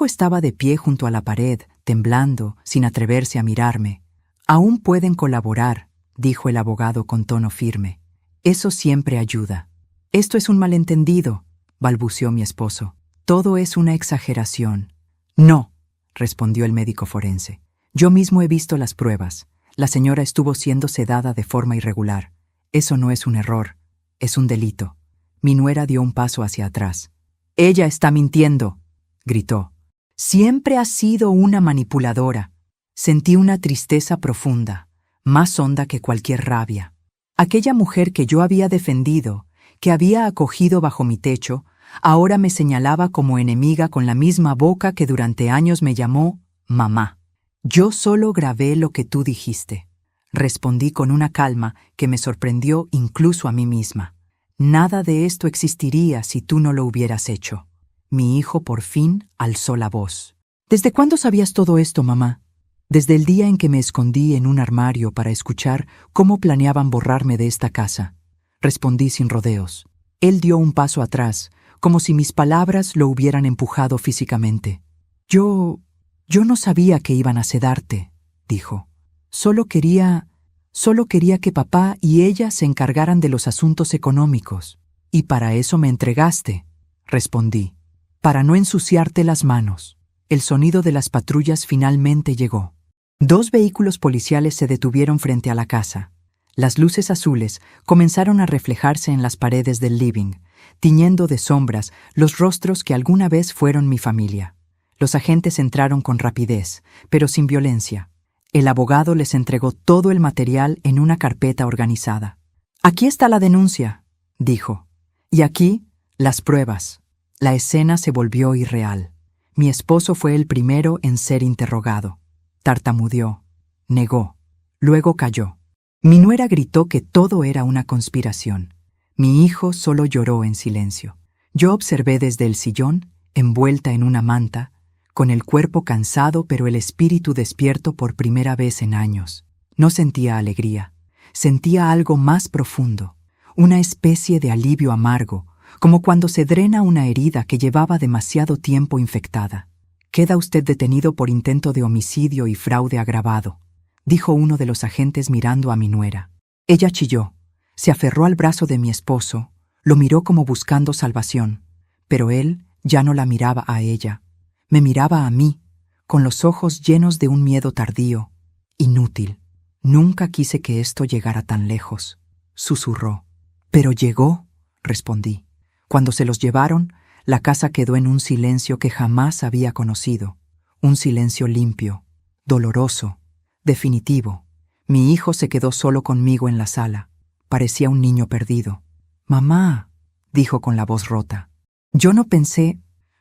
estaba de pie junto a la pared, temblando, sin atreverse a mirarme. «Aún pueden colaborar», dijo el abogado con tono firme. «Eso siempre ayuda». «Esto es un malentendido», balbuceó mi esposo. «Todo es una exageración». «No», respondió el médico forense. «Yo mismo he visto las pruebas. La señora estuvo siendo sedada de forma irregular. Eso no es un error, es un delito». Mi nuera dio un paso hacia atrás. «Ella está mintiendo», gritó. «Siempre has sido una manipuladora». Sentí una tristeza profunda, más honda que cualquier rabia. Aquella mujer que yo había defendido, que había acogido bajo mi techo, ahora me señalaba como enemiga con la misma boca que durante años me llamó mamá. «Yo solo grabé lo que tú dijiste», respondí con una calma que me sorprendió incluso a mí misma. «Nada de esto existiría si tú no lo hubieras hecho». Mi hijo por fin alzó la voz. «¿Desde cuándo sabías todo esto, mamá?» «Desde el día en que me escondí en un armario para escuchar cómo planeaban borrarme de esta casa», respondí sin rodeos. Él dio un paso atrás, como si mis palabras lo hubieran empujado físicamente. Yo no sabía que iban a sedarte», dijo. Solo quería que papá y ella se encargaran de los asuntos económicos. «Y para eso me entregaste», respondí. «Para no ensuciarte las manos». El sonido de las patrullas finalmente llegó. 2 vehículos policiales se detuvieron frente a la casa. Las luces azules comenzaron a reflejarse en las paredes del living, tiñendo de sombras los rostros que alguna vez fueron mi familia. Los agentes entraron con rapidez, pero sin violencia. El abogado les entregó todo el material en una carpeta organizada. «Aquí está la denuncia», dijo. «Y aquí, las pruebas». La escena se volvió irreal. Mi esposo fue el primero en ser interrogado. Tartamudeó, negó, luego calló. Mi nuera gritó que todo era una conspiración. Mi hijo solo lloró en silencio. Yo observé desde el sillón, envuelta en una manta, con el cuerpo cansado pero el espíritu despierto por primera vez en años. No sentía alegría, sentía algo más profundo, una especie de alivio amargo, como cuando se drena una herida que llevaba demasiado tiempo infectada. «Queda usted detenido por intento de homicidio y fraude agravado», dijo uno de los agentes mirando a mi nuera. Ella chilló, se aferró al brazo de mi esposo, lo miró como buscando salvación, pero él ya no la miraba a ella, me miraba a mí, con los ojos llenos de un miedo tardío. «Inútil. Nunca quise que esto llegara tan lejos», susurró. «Pero llegó», respondí. Cuando se los llevaron, la casa quedó en un silencio que jamás había conocido, un silencio limpio, doloroso, definitivo. Mi hijo se quedó solo conmigo en la sala. Parecía un niño perdido. «Mamá», dijo con la voz rota. «Yo no pensé».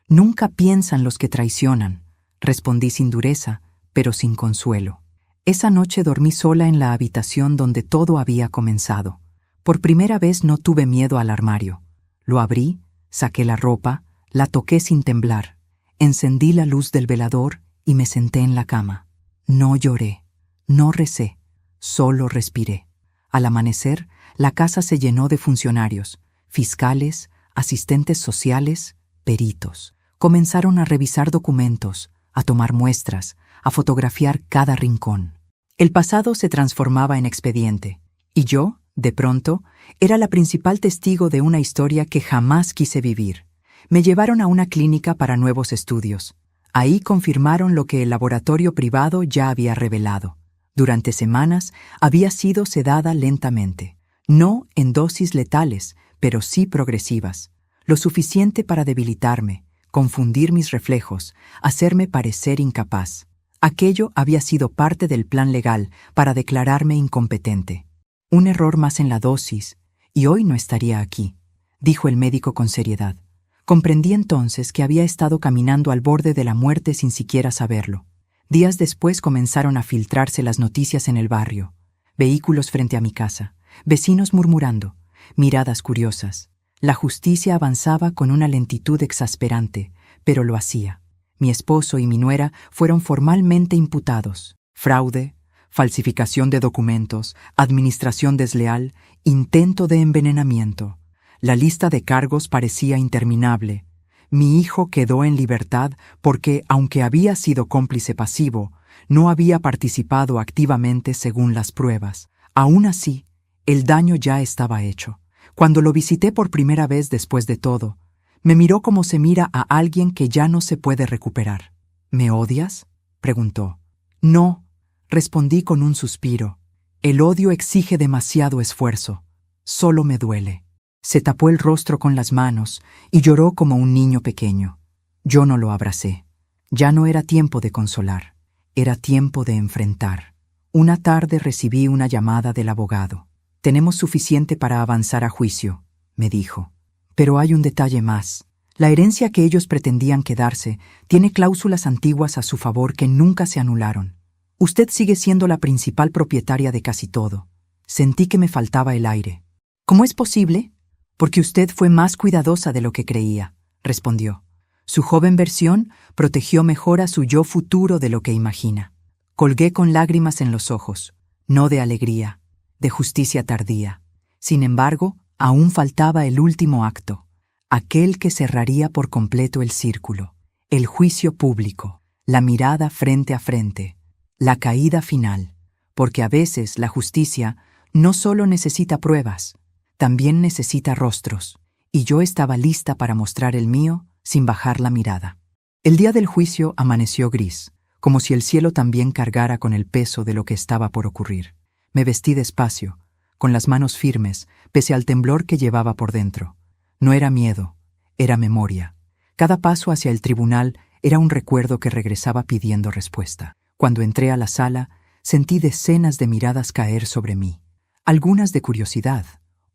«Nunca piensan los que traicionan», respondí sin dureza, pero sin consuelo. Esa noche dormí sola en la habitación donde todo había comenzado. Por primera vez no tuve miedo al armario. Lo abrí, saqué la ropa, la toqué sin temblar, encendí la luz del velador y me senté en la cama. No lloré, no recé, solo respiré. Al amanecer, la casa se llenó de funcionarios, fiscales, asistentes sociales, peritos. Comenzaron a revisar documentos, a tomar muestras, a fotografiar cada rincón. El pasado se transformaba en expediente, y yo, de pronto, era la principal testigo de una historia que jamás quise vivir. Me llevaron a una clínica para nuevos estudios. Ahí confirmaron lo que el laboratorio privado ya había revelado. Durante semanas había sido sedada lentamente, no en dosis letales, pero sí progresivas, lo suficiente para debilitarme, confundir mis reflejos, hacerme parecer incapaz. Aquello había sido parte del plan legal para declararme incompetente. Un error más en la dosis, y hoy no estaría aquí, dijo el médico con seriedad. Comprendí entonces que había estado caminando al borde de la muerte sin siquiera saberlo. Días después comenzaron a filtrarse las noticias en el barrio. Vehículos frente a mi casa, vecinos murmurando, miradas curiosas. La justicia avanzaba con una lentitud exasperante, pero lo hacía. Mi esposo y mi nuera fueron formalmente imputados. Fraude, falsificación de documentos, administración desleal, intento de envenenamiento. La lista de cargos parecía interminable. Mi hijo quedó en libertad porque, aunque había sido cómplice pasivo, no había participado activamente según las pruebas. Aún así, el daño ya estaba hecho. Cuando lo visité por primera vez después de todo, me miró como se mira a alguien que ya no se puede recuperar. «¿Me odias?», preguntó. «No», respondí con un suspiro. «El odio exige demasiado esfuerzo. Solo me duele». Se tapó el rostro con las manos y lloró como un niño pequeño. Yo no lo abracé. Ya no era tiempo de consolar. Era tiempo de enfrentar. Una tarde recibí una llamada del abogado. «Tenemos suficiente para avanzar a juicio», me dijo. «Pero hay un detalle más. La herencia que ellos pretendían quedarse tiene cláusulas antiguas a su favor que nunca se anularon. Usted sigue siendo la principal propietaria de casi todo». Sentí que me faltaba el aire. «¿Cómo es posible?». «Porque usted fue más cuidadosa de lo que creía», respondió. Su joven versión protegió mejor a su yo futuro de lo que imagina. Colgué con lágrimas en los ojos, no de alegría, de justicia tardía. Sin embargo, aún faltaba el último acto, aquel que cerraría por completo el círculo, el juicio público, la mirada frente a frente, la caída final, porque a veces la justicia no solo necesita pruebas, también necesita rostros, y yo estaba lista para mostrar el mío sin bajar la mirada. El día del juicio amaneció gris, como si el cielo también cargara con el peso de lo que estaba por ocurrir. Me vestí despacio, con las manos firmes, pese al temblor que llevaba por dentro. No era miedo, era memoria. Cada paso hacia el tribunal era un recuerdo que regresaba pidiendo respuesta. Cuando entré a la sala, sentí decenas de miradas caer sobre mí. Algunas de curiosidad,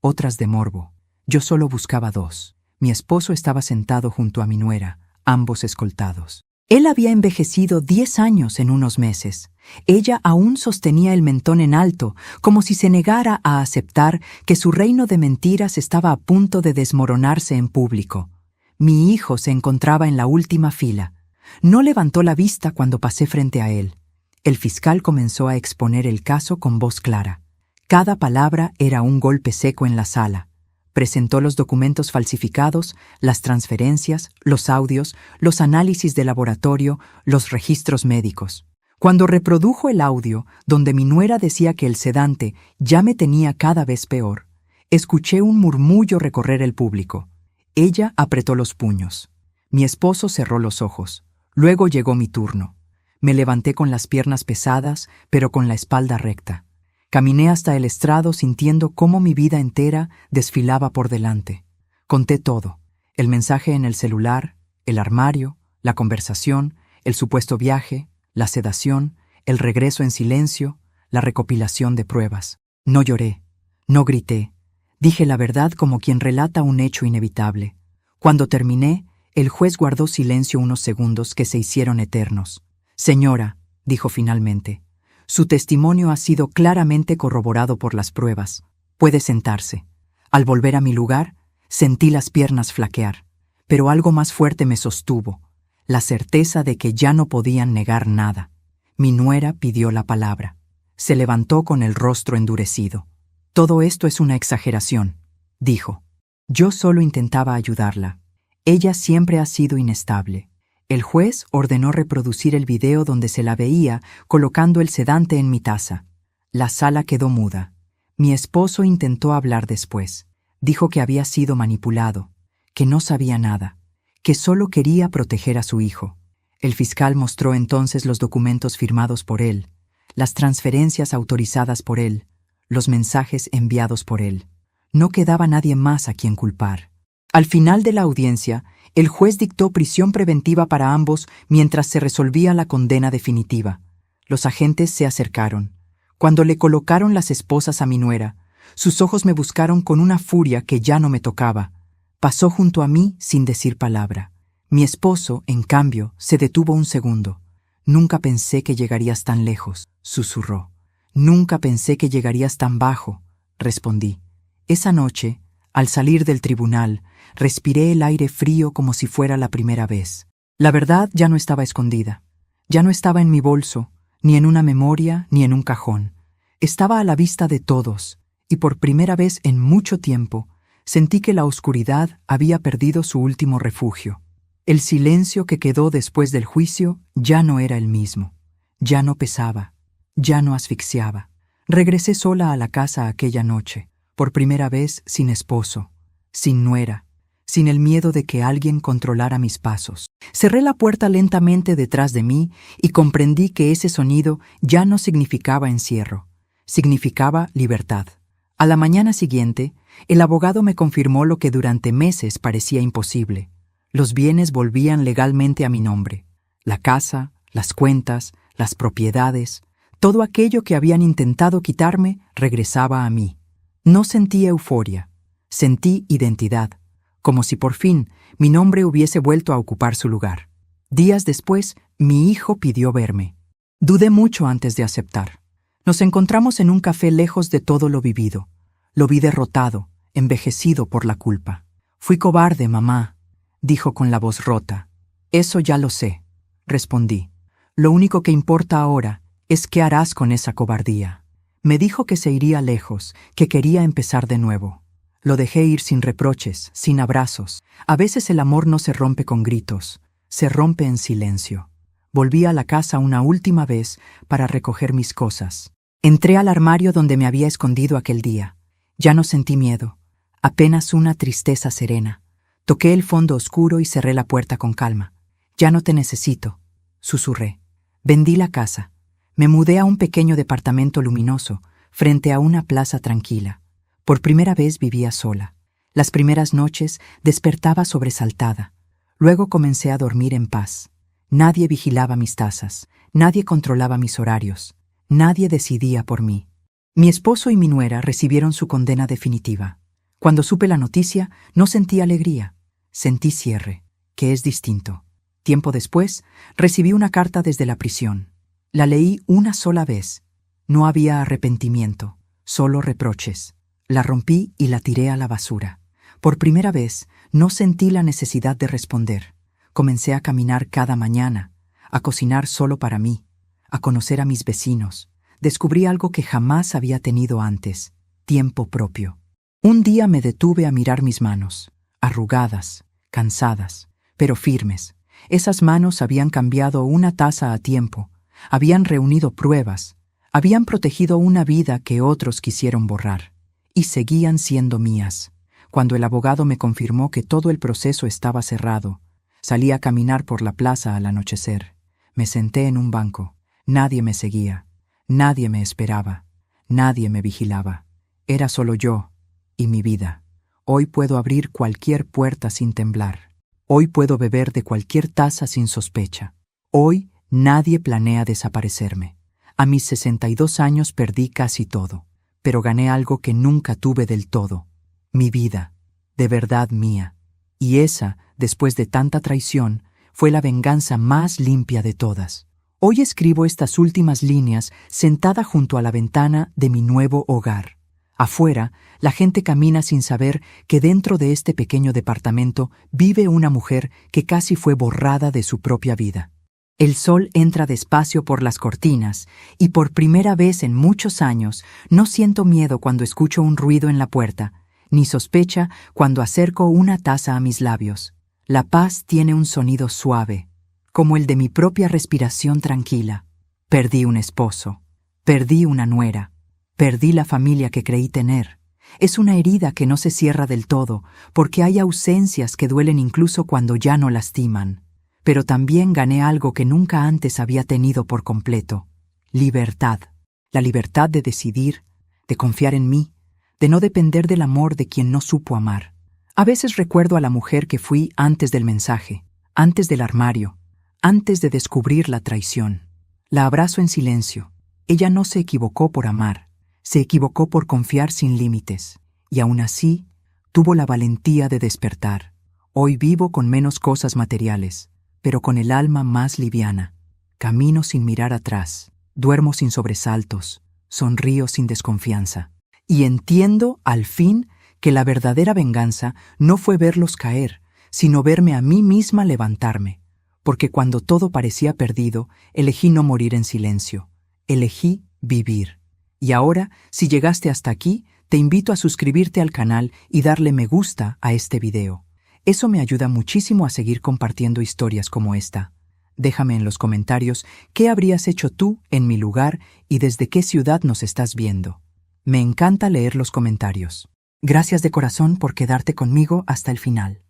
otras de morbo. Yo solo buscaba dos. Mi esposo estaba sentado junto a mi nuera, ambos escoltados. Él había envejecido 10 años en unos meses. Ella aún sostenía el mentón en alto, como si se negara a aceptar que su reino de mentiras estaba a punto de desmoronarse en público. Mi hijo se encontraba en la última fila. No levantó la vista cuando pasé frente a él. El fiscal comenzó a exponer el caso con voz clara. Cada palabra era un golpe seco en la sala. Presentó los documentos falsificados, las transferencias, los audios, los análisis de laboratorio, los registros médicos. Cuando reprodujo el audio, donde mi nuera decía que el sedante ya me tenía cada vez peor, escuché un murmullo recorrer el público. Ella apretó los puños. Mi esposo cerró los ojos. Luego llegó mi turno. Me levanté con las piernas pesadas, pero con la espalda recta. Caminé hasta el estrado sintiendo cómo mi vida entera desfilaba por delante. Conté todo: el mensaje en el celular, el armario, la conversación, el supuesto viaje, la sedación, el regreso en silencio, la recopilación de pruebas. No lloré, no grité. Dije la verdad como quien relata un hecho inevitable. Cuando terminé, el juez guardó silencio unos segundos que se hicieron eternos. «Señora», dijo finalmente, «su testimonio ha sido claramente corroborado por las pruebas. Puede sentarse». Al volver a mi lugar, sentí las piernas flaquear, pero algo más fuerte me sostuvo: la certeza de que ya no podían negar nada. Mi nuera pidió la palabra. Se levantó con el rostro endurecido. «Todo esto es una exageración», dijo. Yo solo intentaba ayudarla. Ella siempre ha sido inestable. El juez ordenó reproducir el video donde se la veía colocando el sedante en mi taza. La sala quedó muda. Mi esposo intentó hablar después. Dijo que había sido manipulado, que no sabía nada, que solo quería proteger a su hijo. El fiscal mostró entonces los documentos firmados por él, las transferencias autorizadas por él, los mensajes enviados por él. No quedaba nadie más a quien culpar. Al final de la audiencia, el juez dictó prisión preventiva para ambos mientras se resolvía la condena definitiva. Los agentes se acercaron. Cuando le colocaron las esposas a mi nuera, sus ojos me buscaron con una furia que ya no me tocaba. Pasó junto a mí sin decir palabra. Mi esposo, en cambio, se detuvo un segundo. «Nunca pensé que llegarías tan lejos», susurró. «Nunca pensé que llegarías tan bajo», respondí. Esa noche, al salir del tribunal, respiré el aire frío como si fuera la primera vez. La verdad ya no estaba escondida. Ya no estaba en mi bolso, ni en una memoria, ni en un cajón. Estaba a la vista de todos, y por primera vez en mucho tiempo, sentí que la oscuridad había perdido su último refugio. El silencio que quedó después del juicio ya no era el mismo. Ya no pesaba, ya no asfixiaba. Regresé sola a la casa aquella noche, por primera vez sin esposo, sin nuera, sin el miedo de que alguien controlara mis pasos. Cerré la puerta lentamente detrás de mí y comprendí que ese sonido ya no significaba encierro, significaba libertad. A la mañana siguiente, el abogado me confirmó lo que durante meses parecía imposible. Los bienes volvían legalmente a mi nombre. La casa, las cuentas, las propiedades, todo aquello que habían intentado quitarme regresaba a mí. No sentí euforia, sentí identidad, como si por fin mi nombre hubiese vuelto a ocupar su lugar. Días después, mi hijo pidió verme. Dudé mucho antes de aceptar. Nos encontramos en un café lejos de todo lo vivido. Lo vi derrotado, envejecido por la culpa. «Fui cobarde, mamá», dijo con la voz rota. «Eso ya lo sé», respondí. «Lo único que importa ahora es qué harás con esa cobardía». Me dijo que se iría lejos, que quería empezar de nuevo. Lo dejé ir sin reproches, sin abrazos. A veces el amor no se rompe con gritos, se rompe en silencio. Volví a la casa una última vez para recoger mis cosas. Entré al armario donde me había escondido aquel día. Ya no sentí miedo, apenas una tristeza serena. Toqué el fondo oscuro y cerré la puerta con calma. «Ya no te necesito», susurré. Vendí la casa. Me mudé a un pequeño departamento luminoso, frente a una plaza tranquila. Por primera vez vivía sola. Las primeras noches despertaba sobresaltada. Luego comencé a dormir en paz. Nadie vigilaba mis tazas, nadie controlaba mis horarios, nadie decidía por mí. Mi esposo y mi nuera recibieron su condena definitiva. Cuando supe la noticia, no sentí alegría, sentí cierre, que es distinto. Tiempo después, recibí una carta desde la prisión. La leí una sola vez. No había arrepentimiento, solo reproches. La rompí y la tiré a la basura. Por primera vez, no sentí la necesidad de responder. Comencé a caminar cada mañana, a cocinar solo para mí, a conocer a mis vecinos. Descubrí algo que jamás había tenido antes: tiempo propio. Un día me detuve a mirar mis manos, arrugadas, cansadas, pero firmes. Esas manos habían cambiado una taza a tiempo, habían reunido pruebas, habían protegido una vida que otros quisieron borrar, y seguían siendo mías. Cuando el abogado me confirmó que todo el proceso estaba cerrado, salí a caminar por la plaza al anochecer. Me senté en un banco. Nadie me seguía, nadie me esperaba, nadie me vigilaba. Era solo yo y mi vida. Hoy puedo abrir cualquier puerta sin temblar. Hoy puedo beber de cualquier taza sin sospecha. Hoy nadie planea desaparecerme. A mis 62 años perdí casi todo, pero gané algo que nunca tuve del todo. Mi vida, de verdad mía. Y esa, después de tanta traición, fue la venganza más limpia de todas. Hoy escribo estas últimas líneas sentada junto a la ventana de mi nuevo hogar. Afuera, la gente camina sin saber que dentro de este pequeño departamento vive una mujer que casi fue borrada de su propia vida. El sol entra despacio por las cortinas y por primera vez en muchos años no siento miedo cuando escucho un ruido en la puerta, ni sospecha cuando acerco una taza a mis labios. La paz tiene un sonido suave, como el de mi propia respiración tranquila. Perdí un esposo, perdí una nuera, perdí la familia que creí tener. Es una herida que no se cierra del todo, porque hay ausencias que duelen incluso cuando ya no lastiman. Pero también gané algo que nunca antes había tenido por completo: libertad. La libertad de decidir, de confiar en mí, de no depender del amor de quien no supo amar. A veces recuerdo a la mujer que fui antes del mensaje, antes del armario, antes de descubrir la traición. La abrazo en silencio. Ella no se equivocó por amar, se equivocó por confiar sin límites, y aún así tuvo la valentía de despertar. Hoy vivo con menos cosas materiales, pero con el alma más liviana. Camino sin mirar atrás, duermo sin sobresaltos, sonrío sin desconfianza. Y entiendo, al fin, que la verdadera venganza no fue verlos caer, sino verme a mí misma levantarme. Porque cuando todo parecía perdido, elegí no morir en silencio. Elegí vivir. Y ahora, si llegaste hasta aquí, te invito a suscribirte al canal y darle me gusta a este video. Eso me ayuda muchísimo a seguir compartiendo historias como esta. Déjame en los comentarios qué habrías hecho tú en mi lugar y desde qué ciudad nos estás viendo. Me encanta leer los comentarios. Gracias de corazón por quedarte conmigo hasta el final.